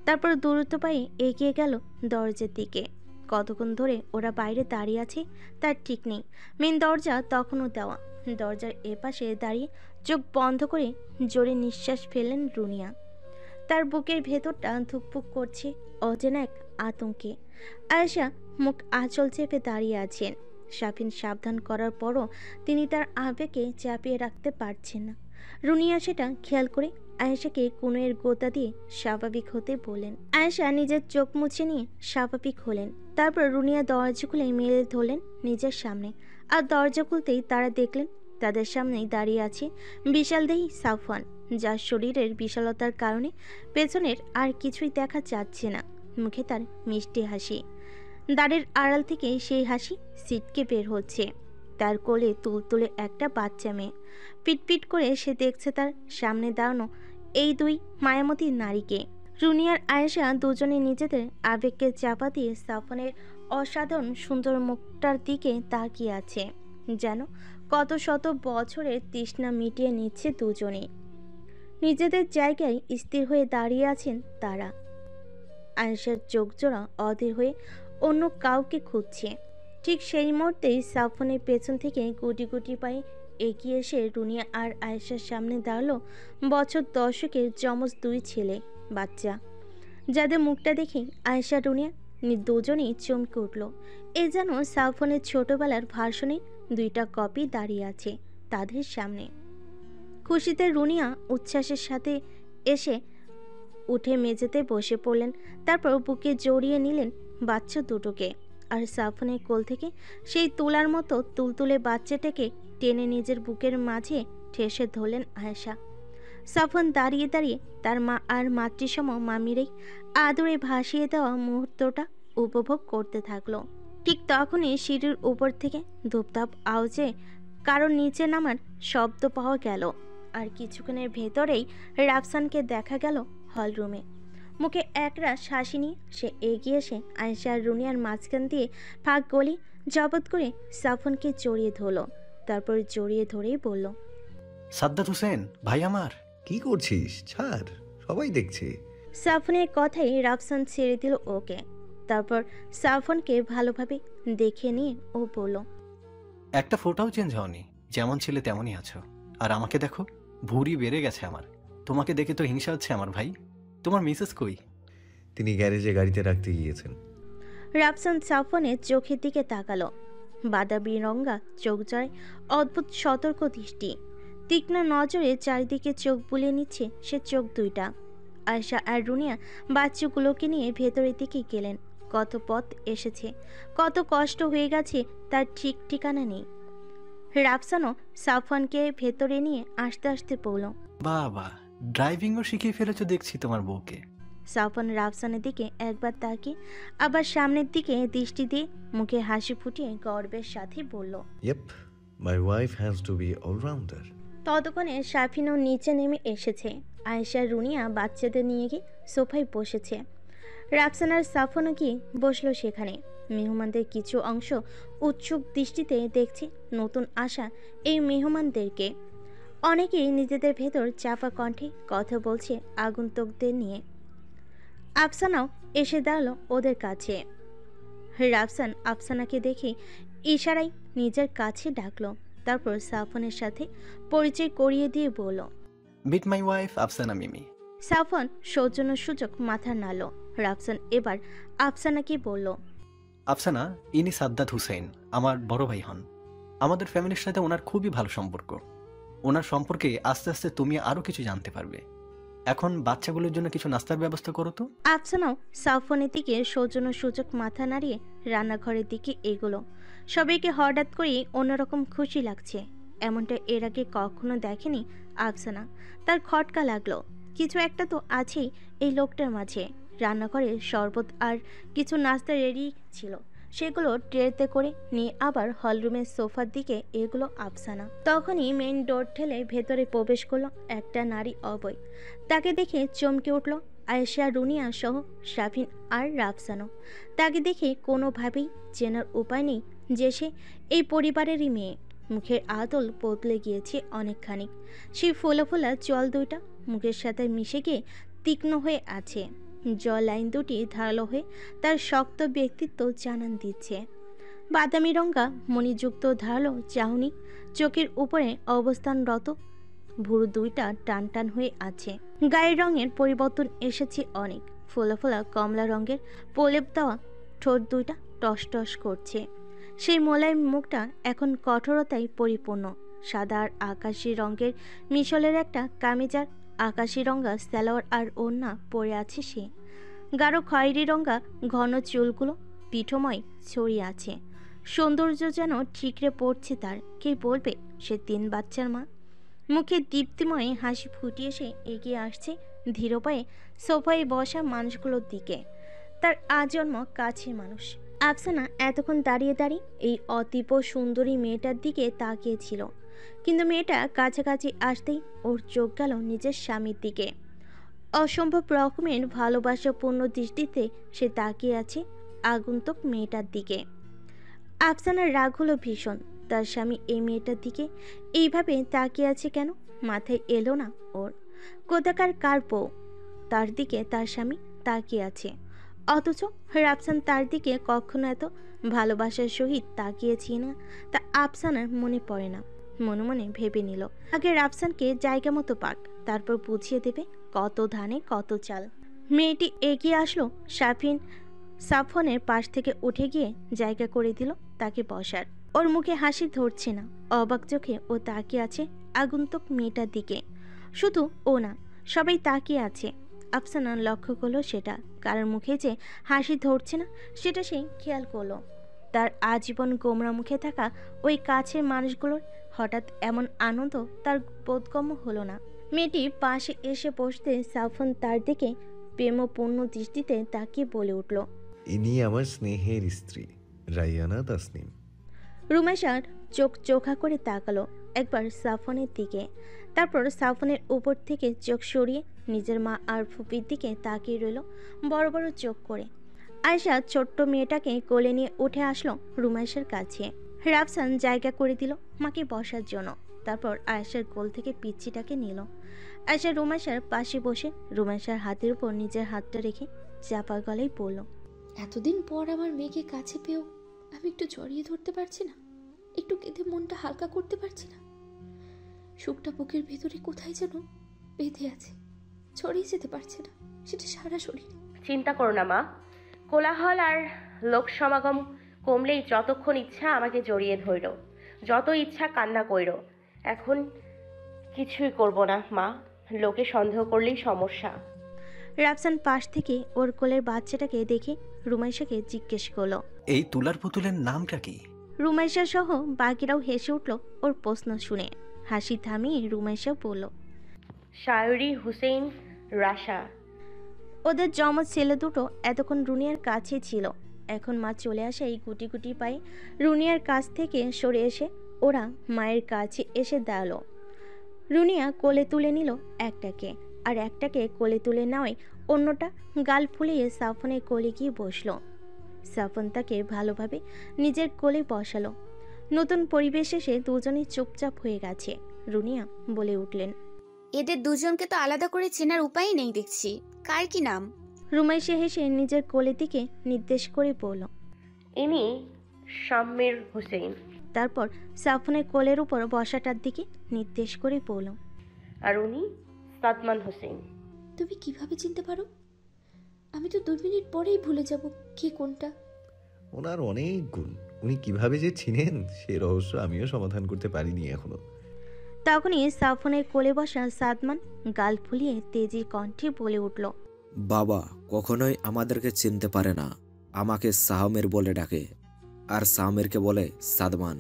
Speaker 2: তারপর দ্রুত পায়ে এগিয়ে গেল দরজার দিকে। কতক্ষণ ধরে ওরা বাইরে দাঁড়িয়ে আছে তার ঠিক নেই। মেন দরজা তখনও দেওয়া। দরজার এপাশে দাঁড়িয়ে চোখ বন্ধ করে জোরে নিঃশ্বাস ফেললেন রুনিয়া। তার বুকের ভেতরটা ধুকপুক করছে অচেনা এক আতঙ্কে। আয়েশা মুখ আঁচল চেপে দাঁড়িয়ে আছেন। শাফিন সাবধান করার পরও তিনি তার আবেগকে চাপিয়ে রাখতে পারছেন না। রুনিয়া সেটা খেয়াল করে আয়েশাকে কোণের গোতা দিয়ে স্বাভাবিক হতে বলেন। আয়েশা নিজের চোখ মুছে নিয়ে স্বাভাবিক হলেন। তারপর রুনিয়া দরজা খুলে মেলে ধরলেন নিজের সামনে। আর দরজা খুলতেই তারা দেখলেন তাদের সামনেই দাঁড়িয়ে আছে বিশালদেহী সাফওয়ান, যার শরীরের বিশালতার কারণে পেছনের আর কিছুই দেখা যাচ্ছে না। মুখে তার মিষ্টি হাসি। দাড়ির আড়াল থেকে সেই হাসি ছিটকে বের হচ্ছে। তার কোলে তুলতুলে একটা বাচ্চা মেয়ে। পিটপিট করে সে দেখছে তার সামনে দাঁড়ানো এই দুই মায়ামতী নারীকে। রুনি আর আয়েশা দুজনে নিজেদের আবেগকে চাপা দিয়ে সাফনের অসাধারণ সুন্দর মুখটার দিকে তাকিয়ে আছে, যেন কত শত বছরের তৃষ্ণা মিটিয়ে নিচ্ছে দুজনেই। নিজেদের জায়গায় স্থির হয়ে দাঁড়িয়ে আছেন তারা। আয়েশার চোখ জোড়া অধীর হয়ে অন্য কাউকে খুঁজছে। ঠিক সেই মুহূর্তেই সাফনের পেছন থেকে গুটি গুটি পায়ে এগিয়ে এসে রুনিয়া আর আয়েশার সামনে দাঁড়ালো বছর 10-এর যমজ দুই ছেলে বাচ্চা, যাদের মুখটা দেখে আয়েশা রুনিয়া দুজনেই চমকে উঠল। এ যেন সাফনের ছোটবেলার ভার্সনের দুইটা কপি দাঁড়িয়ে আছে তাদের সামনে। খুশিতে রুনিয়া উচ্ছ্বাসের সাথে এসে উঠে মেঝেতে বসে পড়লেন। তারপর বুকে জড়িয়ে নিলেন বাচ্চা দুটোকে, আর সাফনের কোল থেকে সেই তোলার মতো তুলতুলে বাচ্চাটাকে টেনে নিজের বুকের মাঝে ঠেসে ধরলেন আয়েশা। সাফন দাঁড়িয়ে দাঁড়িয়ে তার মা আর মাতৃসম মামিরেই আদরে ভাসিয়ে দেওয়া মুহূর্তটা উপভোগ করতে থাকলো। ঠিক তখনই সিঁড়ির উপর থেকে ধূপধাপ আওয়াজে কারোর নিচে নামার শব্দ পাওয়া গেল, আর কিছুক্ষণের ভেতরেই রাফসানকে দেখা গেল হলরুমে। মুখে একরাশ হাসি নিয়ে সে এগিয়ে এসে আয়েশা আর রুনিয়ার মাঝখান দিয়ে ফাঁক গলি জবত করে সাফনকে জড়িয়ে ধরল। তারপর জড়িয়ে ধরেই বলল,
Speaker 11: সাদ্দাত হোসেন ভাই আমার।
Speaker 3: কি করছিস? ছাড়, সবাই দেখছে।
Speaker 2: সাফনের কথাই রাফসান ছেড়ে দিল ওকে। তারপর সাফনকে ভালোভাবে দেখে নিয়ে ও বলল,
Speaker 11: একটা ফোটাও চেঞ্জ হওনি, যেমন ছিলে তেমনই আছো। আর আমাকে দেখো, ভুঁড়ি বেড়ে গেছে আমার। তোমাকে দেখে তো হিংসা হচ্ছে আমার ভাই। তোমার মিসেস কই?
Speaker 3: তিনি গ্যারেজে গাড়িতে রাখতে গিয়েছেন।
Speaker 2: রাফসান সাফনের চোখের দিকে তাকালো। বাদামি রঙা চোখ জয় অদ্ভুত সতর্ক দৃষ্টি, তীক্ষ্ণ নজরে চারিদিকে চোখ বুলিয়ে নিচ্ছে সে চোখ দুইটা। আয়েশা আর রুনিয়া বাচ্চাগুলোকে নিয়ে ভেতরের দিকে গেলেন। কত পথ এসেছে, কত কষ্ট হয়ে গেছে তার ঠিক ঠিকানা নেই। রাফসানও সাফওয়ানকে ভেতরে নিয়ে আস্তে আস্তে পড়ল।
Speaker 11: বাবা, ড্রাইভিংও শিখিয়ে ফেলেছো দেখছি তোমার বউকে।
Speaker 2: সাফওয়ান রাফসানের দিকে একবার তাকিয়ে আবার সামনের দিকে দৃষ্টি দিয়ে মুখে হাসি ফুটিয়ে গর্বের সাথে বলল,
Speaker 3: yep, my wife has to be allrounder.
Speaker 2: ততক্ষণে সাফিনও নিচে নেমে এসেছে। আয়েশা রুনিয়া বাচ্চাদের নিয়ে গিয়ে সোফায় বসেছে। রাফসান আর সাফনও গিয়ে বসলো সেখানে। মেহমানদের কিছু অংশ উৎসুক দৃষ্টিতে দেখছে নতুন আসা এই মেহমানদেরকে। অনেকেই নিজেদের ভেতর চাপা কণ্ঠে কথা বলছে আগন্তুকদের নিয়ে। আফসানাও এসে দাঁড়ালো ওদের কাছে। রাফসান আফসানাকে দেখে ইশারায় নিজের কাছে ডাকলো। তারপর সাফনের সাথে পরিচয় করিয়ে দিয়ে বলল,
Speaker 11: মিট মাই ওয়াইফ আফসানা মিমি।
Speaker 2: সাফন সৌজন্য সূচক মাথা নাড়ল। রাফসান এবার আফসানাকে বলল,
Speaker 11: আফসানা, ইনি সাদ্দাত হুসেন, আমার বড় ভাই হন। আমাদের ফ্যামিলির সাথে ওনার খুবই ভালো সম্পর্ক। ওনার সম্পর্কে আস্তে আস্তে তুমি আরও কিছু জানতে পারবে। এখন বাচ্চাগুলোর জন্য কিছু নাস্তার ব্যবস্থা করো তো।
Speaker 2: আফসানাও সাফনের দিকে সৌজন্য সূচক মাথা নাড়িয়ে রান্নাঘরের দিকে এগোলো। সবাইকে হঠাৎ করেই অন্যরকম খুশি লাগছে, এমনটা এর আগে কখনো দেখেনি আফসানা। তার খটকা লাগলো, কিছু একটা তো আছেই এই লোকটার মাঝে। রান্নাঘরে শরবত আর কিছু নাস্তা রেডি ছিল, সেগুলো ট্রেতে করে নিয়ে আবার হলরুমের সোফার দিকে এগুলো আফসানা। তখনই মেইন ডোর ঠেলে ভেতরে প্রবেশ করলো একটা নারী অবয়। তাকে দেখে চমকে উঠল আয়েশা, রুনিয়া সহ শাফিন আর রাফসানও। তাকে দেখে কোনোভাবেই চেনার উপায় নেই যে সে এই পরিবারেরই মেয়ে। মুখের আদল বদলে গিয়েছে অনেকখানি। সেই ফোলা ফোলা জল দুইটা মুখের সাথে মিশে গিয়ে তীক্ষ্ণ হয়ে আছে। জল লাইন দুটি ধারালো হয়ে তার শক্ত ব্যক্তিত্ব জানান দিচ্ছে। বাদামি রঙা মণিযুক্ত ধারালো চাহনি চোখের উপরে অবস্থানরত, ভুরু দুইটা টান টান হয়ে আছে। গায়ের রঙের পরিবর্তন এসেছে অনেক। ফোলা ফোলা কমলা রঙের প্রলেপ দেওয়া ঠোঁট দুইটা টস টস করছে। সেই মোলায়েম মুখটা এখন কঠোরতায় পরিপূর্ণ। সাদা আর আকাশি রঙের মিশলের একটা কামিজ আর আকাশি রঙা সালোয়ার আর ওড়না পরে আছে সে। গাঢ় খয়েরি রঙা ঘন চুলগুলো পিঠময় ছড়িয়ে আছে। সৌন্দর্য যেন ঠিকরে পড়ছে তার। কে বলবে সে 3 বাচ্চার মা? মুখে দীপ্তিময় হাসি ফুটিয়ে সে এগিয়ে আসছে ধীর পায়ে সোফায় বসা মানুষগুলোর দিকে। তার আজন্ম কাছের মানুষ, আফসানা এতক্ষণ দাঁড়িয়ে দাঁড়িয়ে এই অতীব সুন্দরী মেয়েটার দিকে তাকিয়েছিল, কিন্তু মেয়েটা কাছাকাছি আসতেই ওর চোখ গেল নিজের স্বামীর দিকে। অসম্ভব রকমের ভালোবাসাপূর্ণ দৃষ্টিতে সে তাকিয়ে আছে আগন্তুক মেয়েটার দিকে। আফসানার রাগ হলো ভীষণ। তার স্বামী এই মেয়েটার দিকে এইভাবে তাকিয়ে আছে কেন? মাথায় এলো না ওর। কোথাকার কার বউ তার দিকে তার স্বামী তাকিয়ে আছে, অথচ রাফসান তার দিকে কখনো এত ভালোবাসার সহিত তাকিয়েছি না তা আফসানার মনে পড়ে না। মনে মনে ভেবে নিল আগে রাফসানকে জায়গা মতো পাক, তারপর বুঝিয়ে দেবে কত ধানে কত চাল। মেয়েটি এগিয়ে আসলো সাফনের পাশ থেকে উঠে গিয়ে জায়গা করে দিল তাকে বসার। ওর মুখে হাসি ধরছে না, অবাক চোখে ও তাকিয়ে আছে আগন্তুক মেয়েটার দিকে। শুধু ও না, সবাই তাকিয়ে আছে। আফসানা লক্ষ্য করলো সেটা, কারোর মুখে যে হাসি ধরছে না সেটা সে খেয়াল করলো। তার আজীবন গোমরা মুখে থাকা ওই কাছের মানুষগুলোর হঠাৎ এমন আনন্দ তার বোধগম্য হলো না। মেয়েটি পাশে এসে বসতে সাফন তার দিকে প্রেমপূর্ণ দৃষ্টিতে তাকিয়ে বলে উঠল,
Speaker 3: ইনি আমার স্নেহের স্ত্রী রাইয়ানা তাসনিম।
Speaker 2: রুমেশার চোখ চোখা করে তাকালো একবার সাফনের দিকে, তারপর সাফনের উপর থেকে চোখ সরিয়ে নিজের মা আর ফুপির দিকে তাকিয়ে রইল বড় বড় চোখ করে। আয়েশা ছোট্ট মেয়েটাকে কোলে নিয়ে উঠে আসলো রুমেশার কাছে। রাফসান জায়গা করে দিল মাকে বসার জন্য, তারপর আয়েশার কোল থেকে পিচ্চিটাকে নিল। আয়েশা রুমেশার পাশে বসে রুমেশার হাতের উপর নিজের হাতটা রেখে চাপা গলায় বলল,
Speaker 8: এতদিন পর আমার মেয়েকে কাছে পেয়েও আমি একটু জড়িয়ে ধরতে পারছি না, একটু কেঁদে মনটা হালকা করতে পারছি না। সুখটা বুকের ভেতরে কোথায় যেন বেঁধে আছে, ছড়িয়ে যেতে পারছে না, সেটা সারা শরীরে।
Speaker 5: চিন্তা করো না মা, কোলাহল আর লোক সমাগম কমলেই যতক্ষণ ইচ্ছা আমাকে জড়িয়ে ধরো, যত ইচ্ছা কান্না কইরো। এখন কিছুই করব না মা, লোকে সন্দেহ করলেই সমস্যা।
Speaker 2: রাফসান পাশ থেকে ওর কোলের বাচ্চাটাকে দেখে রুমাইশাকে জিজ্ঞেস করলো,
Speaker 11: এই তুলার পুতুলের নামটা কি?
Speaker 2: রুমাইশা সহ বাকিরাও হেসে উঠল ওর প্রশ্ন শুনে। হাসি থামিয়ে রুমাইশা বলল,
Speaker 5: শায়রি হুসেইন রাশা।
Speaker 2: ওদের জমজ ছেলে দুটো এতক্ষণ রুনিয়ার কাছে ছিল, এখন মা চলে আসে এই গুটি গুটি পায়ে রুনিয়ার কাছ থেকে সরে এসে ওরা মায়ের কাছে এসে দাঁড়ালো। রুনিয়া কোলে তুলে নিল একটাকে, আর একটাকে কোলে তুলে নেওয়ায় অন্যটা গাল ফুলিয়ে সাফনের কোলে গিয়ে বসলো। সাফন তাকে ভালোভাবে নিজের কোলে বসালো। নতুন পরিবেশে সে দুজনেই চুপচাপ হয়ে গেছে। রুনিয়া বলে উঠলেন,
Speaker 7: এদের দুজনকে তো আলাদা করে চেনার উপায় নেই দেখছি, কার কি নাম?
Speaker 2: রুমাইশা হেসে নিজের কোলের দিকে নির্দেশ করে বলল,
Speaker 5: ইনি শাম্মীর হুসেইন।
Speaker 2: তারপর সাফনের কোলের উপর বসাটার দিকে নির্দেশ করে বলল,
Speaker 5: আর উনি সাদমান হুসেইন।
Speaker 8: তুমি কিভাবে চিনতে পারো? আমি তো 2 মিনিট পরেই ভুলে যাব কে কোনটা।
Speaker 3: ওনার অনেক গুণ, উনি কিভাবে যে চিনেন সে রহস্য আমিও সমাধান করতে পারিনি এখনো।
Speaker 2: তখনই সাফনের কোলে বসা সাদমান গাল ফুলিয়ে তেজি কণ্ঠে বলে উঠল,
Speaker 12: বাবা কখনোই আমাদেরকে চিনতে পারে না, আমাকে সাহমের বলে ডাকে, আর সাহমেরকে বলে সাদমান।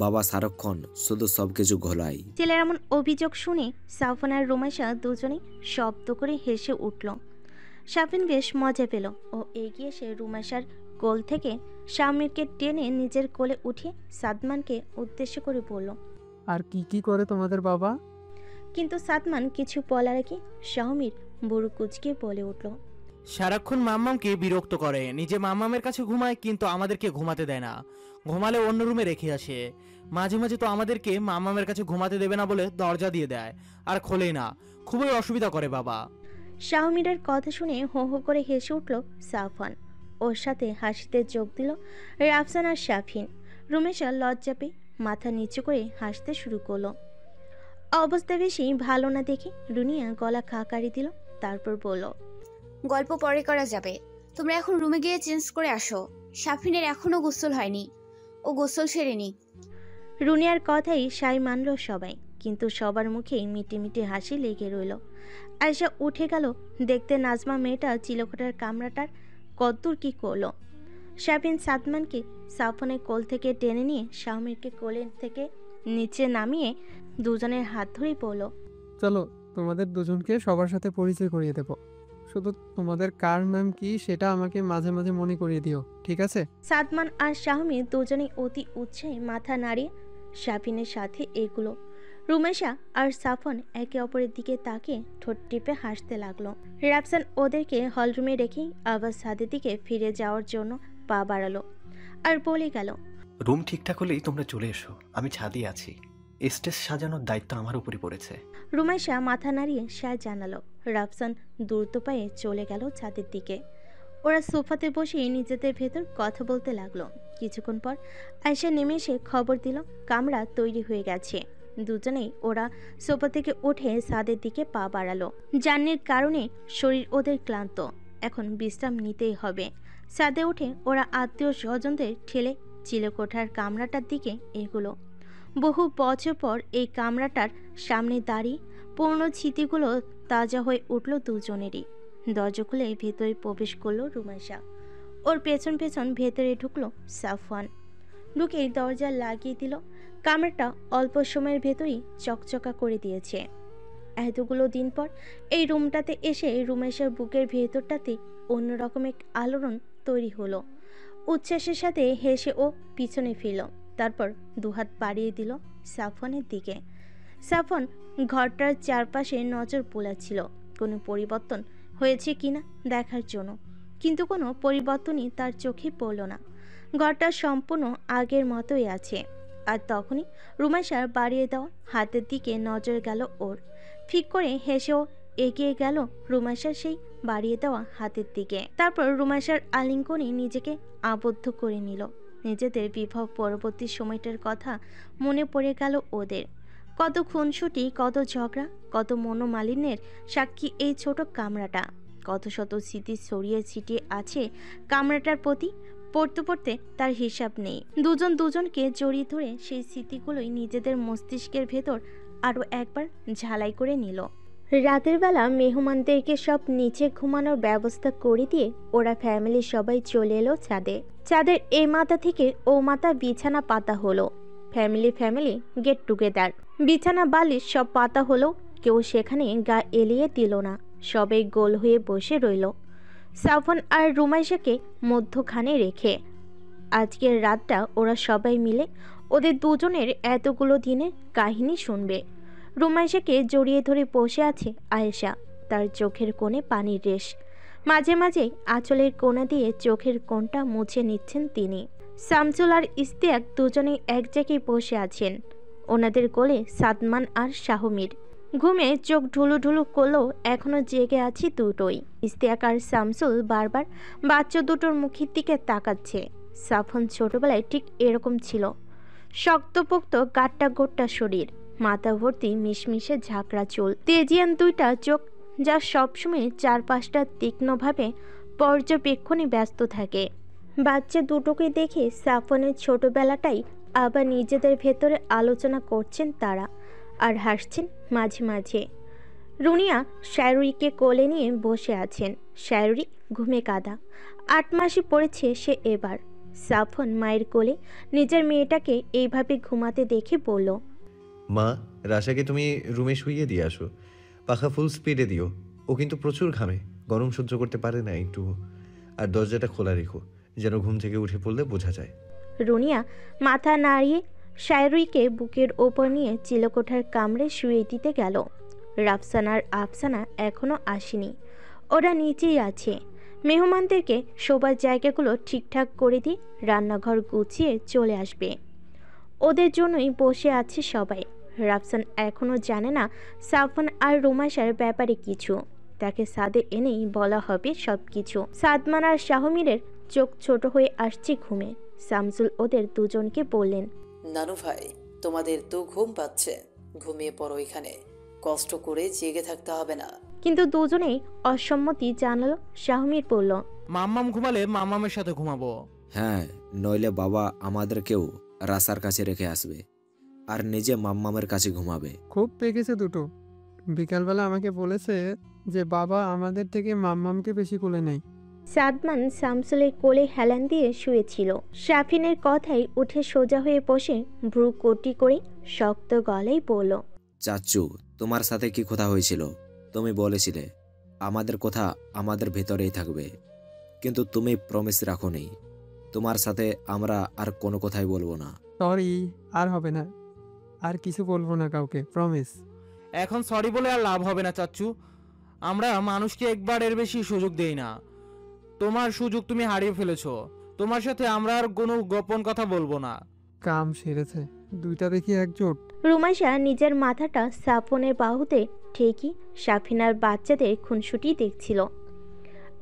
Speaker 12: বাবা সারাক্ষণ শুধু সবকিছু ঘোলাই।
Speaker 2: ছেলের এমন অভিযোগ শুনে সাফন আর রুমাইশা দুজনেই শব্দ করে হেসে উঠল। সাফিন বেশ মজা পেল ও এগিয়ে এসে রুমাইশার কোল থেকে শামিরকে টেনে নিজের কোলে উঠিয়ে সাদমানকে উদ্দেশ্য করে বলল,
Speaker 9: আর কি কি করে তোমাদের বাবা?
Speaker 2: কিন্তু সাদমান কিছু বলার আগে শামির বুড়ো কুচকে বলে উঠল,
Speaker 13: সারাক্ষণ মাম্মামকে বিরক্ত করে, নিজে মাম্মামের কাছে ঘুমায় কিন্তু আমাদেরকে ঘুমাতে দেয় না, ঘুমালে অন্য রুমে রেখে আসে। মাঝে মাঝে তো আমাদেরকে মাম্মামের কাছে ঘুমাতে দেবে না বলে দরজা দিয়ে দেয়, আর খোলেই না, খুবই অসুবিধা করে বাবা।
Speaker 2: শাহমিরের কথা শুনে হো হো করে হেসে উঠল সাফান। ওর সাথে হাসিতে যোগ দিল রাফসান আর শাফিন। রুমেশা লজ্জা পেয়ে মাথা নিচু করে হাসতে শুরু করলো। অবস্থা বেশি ভালো না দেখে রুনিয়া গলা খাকারি দিল, তারপর বলল,
Speaker 7: গল্প পরে করা যাবে, তোমরা এখন রুমে গিয়ে চেঞ্জ করে আসো। শাফিনের এখনো গোসল হয়নি, ও গোসল সেরেনি।
Speaker 2: রুনিয়ার কথাই সাই মানল সবাই, কিন্তু সবার মুখেই মিটি মিটি হাসি লেগে রইল। আয়শা উঠে গেল দেখতে নাজমা মেয়েটা চিলকোটার কামরাটার কদ্দূর কি করলো। শাফিন সাদমানকে সাফনের কোল থেকে টেনে নিয়ে শাহমিরকে কোলের থেকে নিচে নামিয়ে দুজনের হাত ধরেই বলল,
Speaker 9: চলো তোমাদের দুজনকে সবার সাথে পরিচয় করিয়ে দেব। শুধু তোমাদের কার নাম কি সেটা আমাকে মাঝে মাঝে মনে করিয়ে দিও, ঠিক আছে?
Speaker 2: সাদমান আর শাহমির দুজনেই অতি উৎসাহে মাথা নাড়িয়ে শাফিনের সাথে এগুলো। রুমেশা আর সাফন একে অপরের দিকে তাকিয়ে ঠোঁট টিপে হাসতে লাগলো। রাফসান ওদেরকে হলরুমে রেখেই আবার ছাদের দিকে ফিরে যাওয়ার জন্য পা বাড়ালো আর বলে গেল,
Speaker 11: রুম ঠিকঠাক হলেই তোমরা চলে এসো, আমি ছাদে আছি। স্টেজ সাজানোর দায়িত্ব আমার উপরই পড়েছে।
Speaker 2: রুমেশা মাথা নাড়িয়ে সায় জানালো। রাফসান দ্রুত পায়ে চলে গেল ছাদের দিকে। ওরা সোফাতে বসে নিজেদের ভেতর কথা বলতে লাগলো। কিছুক্ষণ পর আয়শা নেমে এসে খবর দিল কামরা তৈরি হয়ে গেছে। দুজনেই ওরা সোফা থেকে উঠে ছাদের দিকে পা বাড়ালো। জার্নির কারণে শরীর ওদের ক্লান্ত, এখন বিশ্রাম নিতেই হবে। ছাদে উঠে ওরা আত্মীয় স্বজনদের ঠেলে চিলেকোঠার কামরাটার দিকে এগুলো। বহু বছর পর এই কামরাটার সামনে দাঁড়িয়ে পুরনো স্মৃতিগুলো তাজা হয়ে উঠল দুজনেরই। দরজা খুলে ভেতরে প্রবেশ করলো রুমেশা। ওর পেছন পেছন ভেতরে ঢুকলো সাফওয়ান। ঢুকেই দরজা লাগিয়ে দিল। কামরাটা অল্প সময়ের ভেতরেই চকচকা করে দিয়েছে। এতগুলো দিন পর এই রুমটাতে এসে রুমেশার বুকের ভেতরটাতে অন্যরকম এক আলোড়ন তৈরি হলো। উচ্ছ্বাসের সাথে হেসে ও পিছনে ফিরল। তারপর দুহাত বাড়িয়ে দিল সাফওয়ানের দিকে। সাফওয়ান ঘরটার চারপাশে নজর বোলাচ্ছিল কোনো পরিবর্তন হয়েছে কিনা দেখার জন্য, কিন্তু কোনো পরিবর্তনই তার চোখে পড়ল না। ঘরটা সম্পূর্ণ আগের মতোই আছে। আর তখনই রুমেশার বাড়িয়ে দেওয়া হাতের দিকে নজর গেল ওর। ফিক করে হেসেও এগিয়ে গেল রুমেশার সেই বাড়িয়ে দেওয়া হাতের দিকে। তারপর রুমেশার আলিঙ্গনে নিজেকে আবদ্ধ করে নিল। নিজেদের বিবাহ পরবর্তী সময়টার কথা মনে পড়ে গেল ওদের। কত খুনসুটি, কত ঝগড়া, কত মনোমালিন্যের সাক্ষী এই ছোট কামরাটা। কত শত স্মৃতি ছড়িয়ে ছিটিয়ে আছে কামরাটার প্রতি। পড়তে পড়তে তার হিসাব নেই। দুজন দুজনকে জড়িয়ে ধরে সেই স্মৃতিগুলোই নিজেদের মস্তিষ্কের ভেতর আরও একবার ঝালাই করে নিল। রাতের বেলা মেহমানদেরকে সব নিচে ঘুমানোর ব্যবস্থা করে দিয়ে ওরা ফ্যামিলির সবাই চলে এলো ছাদে। চাঁদের এই মাথা থেকে ও মাথা বিছানা পাতা হলো। Family get together. বিছানা বালিশ সব পাতা হলো, কেউ সেখানে গা এলিয়ে দিল না। সবাই গোল হয়ে বসে রইল সাফন আর রুমাইশাকে মধ্যখানে রেখে। আজকের রাতটা ওরা সবাই মিলে ওদের দুজনের এতগুলো দিনের কাহিনী শুনবে। রুমাইশাকে জড়িয়ে ধরে বসে আছে আয়েশা, তার চোখের কোণে পানির রেশ। মাঝে মাঝে আঁচলের কোণা দিয়ে চোখের কোণটা মুছে নিচ্ছেন তিনি। শামসুল আর ইস্তিয়াক দুজনেই এক জায়গায় বসে আছেন। ওনাদের কোলে সাদমান আর শাহমির। ঘুমে চোখ ঢুলু ঢুলু করলেও এখনো জেগে আছে দুটোই। ইস্তিয়াক আর শামসুল বারবার বাচ্চা দুটোর মুখের দিকে তাকাচ্ছে। সাফন ছোটবেলায় ঠিক এরকম ছিল, শক্তপোক্ত গাট্টা গোট্টা শরীর, মাথা ভর্তি মিশমিশে ঝাঁকড়া চুল, তেজিয়ান দুইটা চোখ যা সবসময় চারপাশটা তীক্ষ্ণভাবে পর্যবেক্ষণে ব্যস্ত থাকে। বাচ্চা দুটোকে দেখে সাফনের ছোটবেলাটাই আবার নিজেদের ভেতরে আলোচনা করছেন তারা, আর হাসছেন মাঝে মাঝে। রুনিয়া শায়রুইকে কোলে নিয়ে বসে আছেন। শায়রুই ঘুমে কাঁদা, 8 মাসই পড়েছে সে এবার। সাফন মায়ের কোলে নিজের মেয়েটাকে এইভাবে ঘুমাতে দেখে বলল,
Speaker 3: মা, রাশাকে তুমি রুমে শুইয়ে দিয়ে আসো, পাখা ফুল স্পিডে দিও, ও কিন্তু প্রচুর ঘামে, গরম সহ্য করতে পারে না একটু। আর দরজাটা খোলা রেখো, যেন ঘুম থেকে উঠে পড়লে বোঝা যায়।
Speaker 2: রুনিয়া মাথা নাড়িয়ে শায়রুইকে বুকের ওপর নিয়ে চিলেকোঠার কামড়ে শুয়ে দিতে গেল। রাফসান আর আফসানা এখনো আসেনি, ওরা নিচেই আছে। মেহমানদেরকে শোবার জায়গাগুলো ঠিকঠাক করে দিয়ে রান্নাঘর গুছিয়ে চলে আসবে। ওদের জন্যই বসে আছে সবাই। রাফসান এখনও জানে না সাফন আর রুমাশার ব্যাপারে কিছু। তাকে সাদে এনেই বলা হবে সব কিছু। সাদমান আর শাহমিরের চোখ ছোট হয়ে আসছে ঘুমে। শামসুল ওদের দুজনকে বললেন,
Speaker 14: নানু ভাই, তোমাদের তো ঘুম পাচ্ছে, ঘুমিয়ে পড়ো, এখানে কষ্ট করে জেগে থাকতে হবে না।
Speaker 2: কিন্তু দুজনেই অসম্মতি জানালো। শাহমির বলল,
Speaker 13: মাম্মাম ঘুমালে মাম্মামের সাথে ঘুমাবো।
Speaker 12: হ্যাঁ, নইলে বাবা আমাদেরকেও রাসার কাছে রেখে আসবে আর নিজে মাম্মামের কাছে ঘুমাবে।
Speaker 9: খুব পেকেছে দুটো। বিকালবেলা আমাকে বলেছে যে বাবা আমাদের থেকে মাম্মামকে বেশি কোলে নেয়।
Speaker 2: সাদমান শামসুলের কোলে হেলান দিয়ে শুয়েছিল। শাফিনের কথাই উঠে সোজা হয়ে বসে ভ্রু কোটি করে শক্ত গলায় বলল,
Speaker 12: চাচ্চু, তোমার সাথে কি কথা হয়েছিল? তুমি বলেছিলে আমাদের কথা আমাদের ভেতরেই থাকবে, কিন্তু তুমি প্রমিস রাখো নি তোমার সাথে আমরা আর কোনো কথাই বলবো না।
Speaker 9: সরি, আর হবে না, আর কিছু বলবো না কাউকে, প্রমিস।
Speaker 13: এখন সরি বলে আর লাভ হবে না চাচ্চু, আমরা মানুষকে একবার এর বেশি সুযোগ দেই না। তোমার সুযোগ তুমি হারিয়ে ফেলেছো, তোমার সাথে আমরা আর কোনো গোপন কথা বলবো না।
Speaker 9: কাম সেরেছে, দুইটা দেখি একজোট।
Speaker 2: রুমাইশা নিজের মাথাটা সাফনের বাহুতে ঠেকি সাফিনার বাচ্চাদের খুনসুটি দেখছিল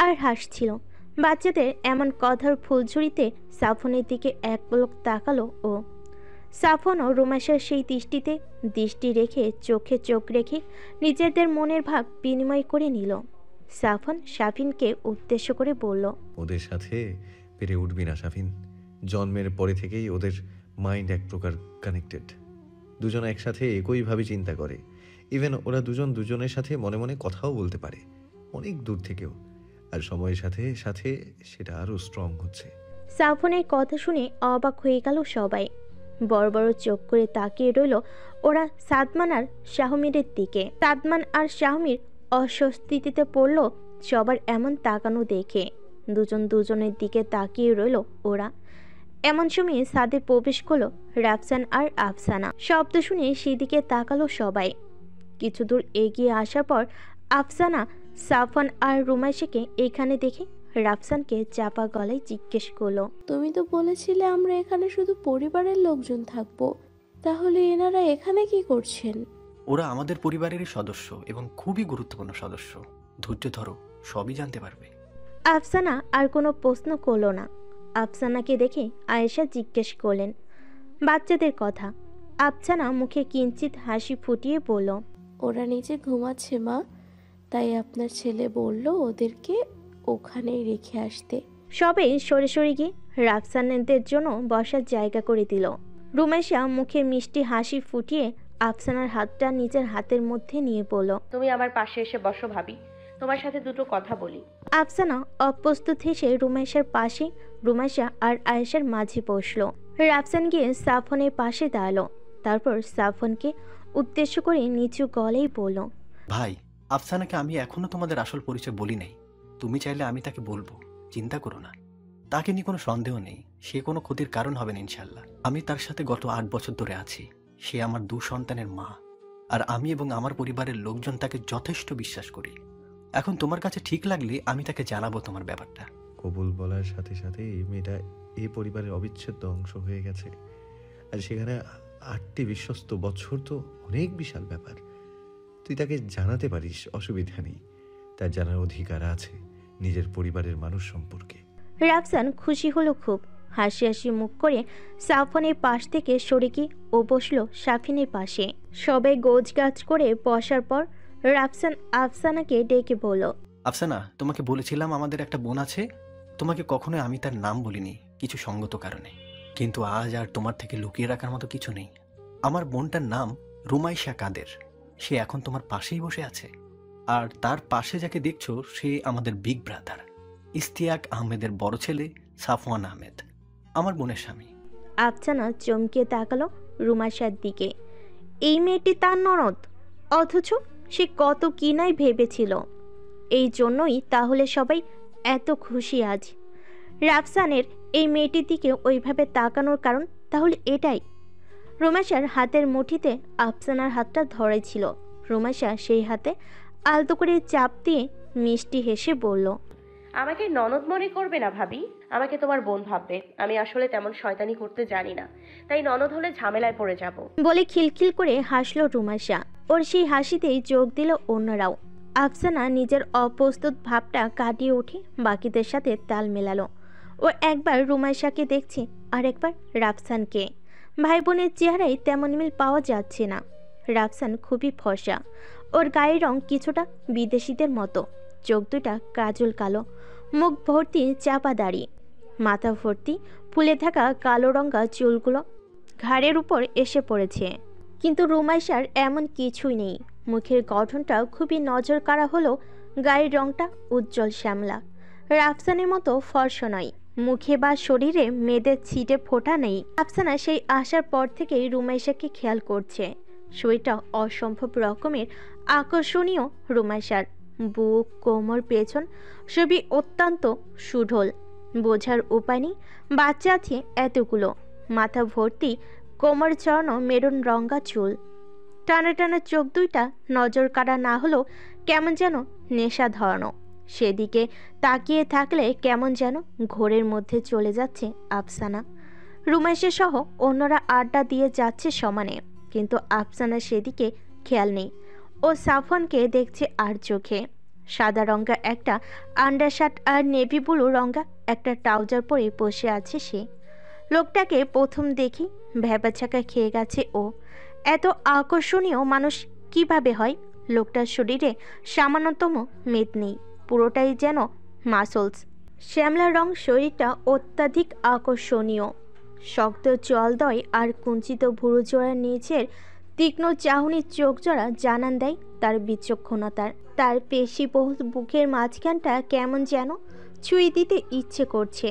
Speaker 2: আর হাসছিল। বাচ্চাদের এমন কথার ফুলঝুরিতে সাফনের দিকে এক পলক তাকালো ও সাফনও রুমাইশার সেই দৃষ্টিতে দৃষ্টি রেখে চোখে চোখ রেখে নিজেদের মনের ভাব বিনিময় করে নিল। সাফন সাফিনকে উদ্দেশ্য করে বলল,
Speaker 3: ওদের সাথে পেরে উঠবি না সাফিন। জন্মের পরে থেকেই ওদের মাইন্ড এক প্রকার কানেক্টেড। দুজন একসাথে একইভাবে চিন্তা করে। ইভেন ওরা দুজন দুজনের সাথে মনে মনে কথাও বলতে পারে, অনেক দূর থেকেও। আর সময়ের সাথে সাথে সেটা আরও স্ট্রং হচ্ছে।
Speaker 2: সাফনের কথা শুনে অবাক হয়ে গেল সবাই। বড় বড় চোখ করে তাকিয়ে রইল ওরা সাদমান আর শাহমিরের দিকে। সাদমান আর শাহমির অস্বস্তিতে পড়ল সবার এমন তাকানো দেখে। দুজন দুজনের দিকে তাকিয়ে রইল ওরা। এমন সময় সাদে প্রবেশ করলো রাফসান আর আফসানা। শব্দ শুনে সেদিকে তাকালো সবাই। কিছু দূর এগিয়ে আসার পর আফসানা সাফন আর রুমাইশাকে এখানে দেখে রাফসানকে চাপা গলায় জিজ্ঞেস করলো,
Speaker 6: তুমি তো বলেছিলে আমরা এখানে শুধু পরিবারের লোকজন থাকবো, তাহলে এনারা এখানে কি করছেন?
Speaker 11: ওরা আমাদের পরিবারেরই সদস্য এবং খুবই গুরুত্বপূর্ণ সদস্য। ধৈর্য ধরো, সবই জানতে পারবে।
Speaker 2: আফসানা আর কোনো প্রশ্ন করলো না। আফসানাকে দেখে আয়েশা জিজ্ঞেস করলেন বাচ্চাদের কথা। আফসানা মুখে কিঞ্চিত হাসি ফুটিয়ে বলল,
Speaker 6: ওরা নিচে ঘুমাচ্ছে মা, তাই আপনার ছেলে বলল ওদেরকে ওখানেই রেখে আসতে।
Speaker 2: সবাই সরে সরে গিয়ে রাফসানাদের জন্য বসার জায়গা করে দিল। রুমেশা মুখে মিষ্টি হাসি ফুটিয়ে আফসানার হাতটা নিজের হাতের মধ্যে নিয়ে বলল,
Speaker 5: তুমি আমার পাশে এসে বসো ভাবি, তোমার সাথে দুটো কথা বলি।
Speaker 2: আফসানা অপ্রস্তুত হেসে রুমেশার পাশে রুমেশা আর আয়েশার মাঝে বসলো। রাফসান গিয়ে সাফনের পাশে দাঁড়ালো। তারপর সাফনকে উদ্দেশ্য করে নিচু গলায় বলল,
Speaker 11: ভাই, আফসানাকে আমি এখনো তোমাদের আসল পরিচয় বলি নাই। তুমি চাইলে আমি তাকে বলবো, চিন্তা করো না। তাকে নিয়ে কোনো সন্দেহ নেই, সে কোনো ক্ষতির কারণ হবে না ইনশাল্লাহ। আমি তার সাথে গত 8 বছর ধরে আছি। সে আমার 2 সন্তানের মা, আর আমি এবং আমার পরিবারের লোকজন তাকে যথেষ্ট বিশ্বাস করি। এখন তোমার কাছে ঠিক লাগলে আমি তাকে জানাবো তোমার ব্যাপারটা।
Speaker 3: কবুল বলার সাথে সাথে এই মেয়েটা এই পরিবারের অবিচ্ছেদ্য অংশ হয়ে গেছে। আর সেখানে 8টি বিশ্বস্ত বছর তো অনেক বিশাল ব্যাপার। তুই তাকে জানাতে পারিস, অসুবিধা নেই। তার জানার অধিকার আছে নিজের পরিবারের মানুষ সম্পর্কে।
Speaker 2: রাফসান খুশি হলো খুব। হাসি হাসি মুখ করে সাফনের পাশ থেকে সরে গিয়ে ও বসলো সাফিনের পাশে। সবাই গোছগাছ করে বসার পর রাফসান আফসানাকে ডেকে বলল,
Speaker 11: আফসানা, তোমাকে বলেছিলাম আমাদের একটা বোন আছে। তোমাকে কখনোই আমি তার নাম বলিনি, কিছু সঙ্গত কারণে। কিন্তু আজ আর তোমার থেকে লুকিয়ে রাখার মতো কিছু নেই। আমার বোনটার নাম রুমাইশা কাদের। সে এখন তোমার পাশেই বসে আছে। আর তার পাশে যাকে দেখছো সে আমাদের বিগ ব্রাদার ইস্তিয়াক আহমেদের বড় ছেলে সাফওয়ান আহমেদ, আমার বোনের স্বামী।
Speaker 2: আফসানা চমকে তাকালো রুমাইশার দিকে। এই মেয়েটি তার ননদ, অথচ সে কত কি নাই ভেবেছিল। এই জন্যই তাহলে সবাই এত খুশি আজ। রাফসানের এই মেয়েটির দিকে ওইভাবে তাকানোর কারণ তাহলে এটাই। রুমাইশার হাতের মুঠিতে আফসানার হাতটা ধরেছিল। রুমাইশা সেই হাতে আলতো করে চাপ দিয়ে মিষ্টি হেসে বলল,
Speaker 5: আমাকে ননদ মনে করবে না ভাবি, আমাকে তোমার বোন ভাববে। আমি আসলে তেমন শয়তানি করতে জানি না, তাই ননদ হলে ঝামেলায় পড়ে যাব
Speaker 2: বলে খিলখিল করে হাসলো রুমাইশা। ওর সেই হাসিতেই যোগ দিল অন্যরাও। আফসানা নিজের অপ্রস্তুত ভাবটা কাটিয়ে উঠে বাকিদের সাথে তাল মেলালো। ও একবার রুমাইশাকে দেখছে আর একবার রাফসানকে। ভাই বোনের চেহারায় তেমন মিল পাওয়া যাচ্ছে না। রাফসান খুবই ফর্সা, ওর গায়ের রং কিছুটা বিদেশিদের মতো। চোখ দুটা কাজল কালো, মুখ ভর্তি চাপা দাড়ি, মাথা ভর্তি ফুলে থাকা কালো রঙা চুলগুলো ঘাড়ের উপর এসে পড়েছে। কিন্তু রুমাইশার এমন কিছুই নেই। মুখের গঠনটা খুবই নজর কাড়া হলো, গায়ের রংটা উজ্জ্বল শ্যামলা। রাফসানের মতো ফর্সা নয়, মুখে বা শরীরে মেয়েদের ছিটে ফোটা নেই। আফসানা সেই আসার পর থেকেই রুমাইশাকে খেয়াল করছে। শরীরটা অসম্ভব রকমের আকর্ষণীয় রুমাইশার। বুক, কোমর, পেছন সবই অত্যন্ত সুঢল। বোঝার উপায় নেই বাচ্চা আছে এতগুলো। মাথা ভর্তি কোমর চড়ানো মেরুন রঙা চুল, টানা টানা চোখ দুইটা নজর কাড়া না হলেও কেমন যেন নেশা ধরানো। সেদিকে তাকিয়ে থাকলে কেমন যেন ঘোরের মধ্যে চলে যাচ্ছে আফসানা। রুমেশে সহ অন্যরা আড্ডা দিয়ে যাচ্ছে সমানে, কিন্তু আফসানা সেদিকে খেয়াল নেই। ও সাফনকে দেখছে আর চোখে। সাদা রঙা একটা আন্ডারশার্ট আর নেভি ব্লু রঙা একটা ট্রাউজার পরে বসে আছে সে। লোকটাকে প্রথম দেখি ভ্যাবাছাকা খেয়ে গেছে ও। এত আকর্ষণীয় মানুষ কিভাবে হয়? লোকটার শরীরে সামান্যতম মেদ নেই, পুরোটাই যেন মাসলস। শ্যামলা রং শরীরটা অত্যাধিক আকর্ষণীয়। শক্ত জলদয় আর কুঞ্চিত ভুরু জোড়ার নিচের তীক্ষ্ণ চাহনির চোখ জোড়া জানান দেয় তার বিচক্ষণতার। তার পেশিবহুল বুকের মাঝখানটা কেমন যেন ছুঁয়ে দিতে ইচ্ছে করছে।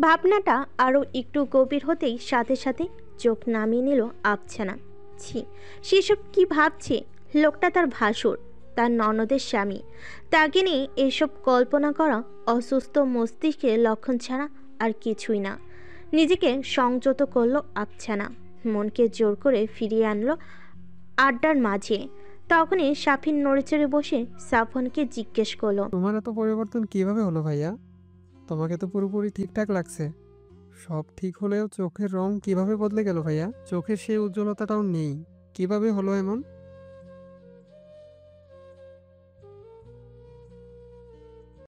Speaker 2: ভাবনাটা আরও একটু গভীর হতেই সাথে সাথে চোখ নামিয়ে নিল আফসানা। ছি, সেসব কি ভাবছে? লোকটা তার ভাসুর, তার ননদের স্বামী। তাকে নিয়ে এসব কল্পনা করা অসুস্থ মস্তিষ্কের লক্ষণ ছাড়া আর কিছুই না। নিজেকে সংযত করলো আফসানা, মনকে জোর করে ফিরিয়ে আনলো আড্ডার মাঝে। তখনই সাফিন নড়েচড়ে বসে সাফনকে জিজ্ঞেস করলো,
Speaker 9: তোমার এত পরিবর্তন কিভাবে হলো ভাইয়া? তোমাকে তো পুরোপুরি ঠিকঠাক লাগছে। সব ঠিক হলেও চোখের রং কিভাবে বদলে গেল ভাইয়া? চোখের সেই উজ্জ্বলতাটাও নেই, কিভাবে হলো এমন?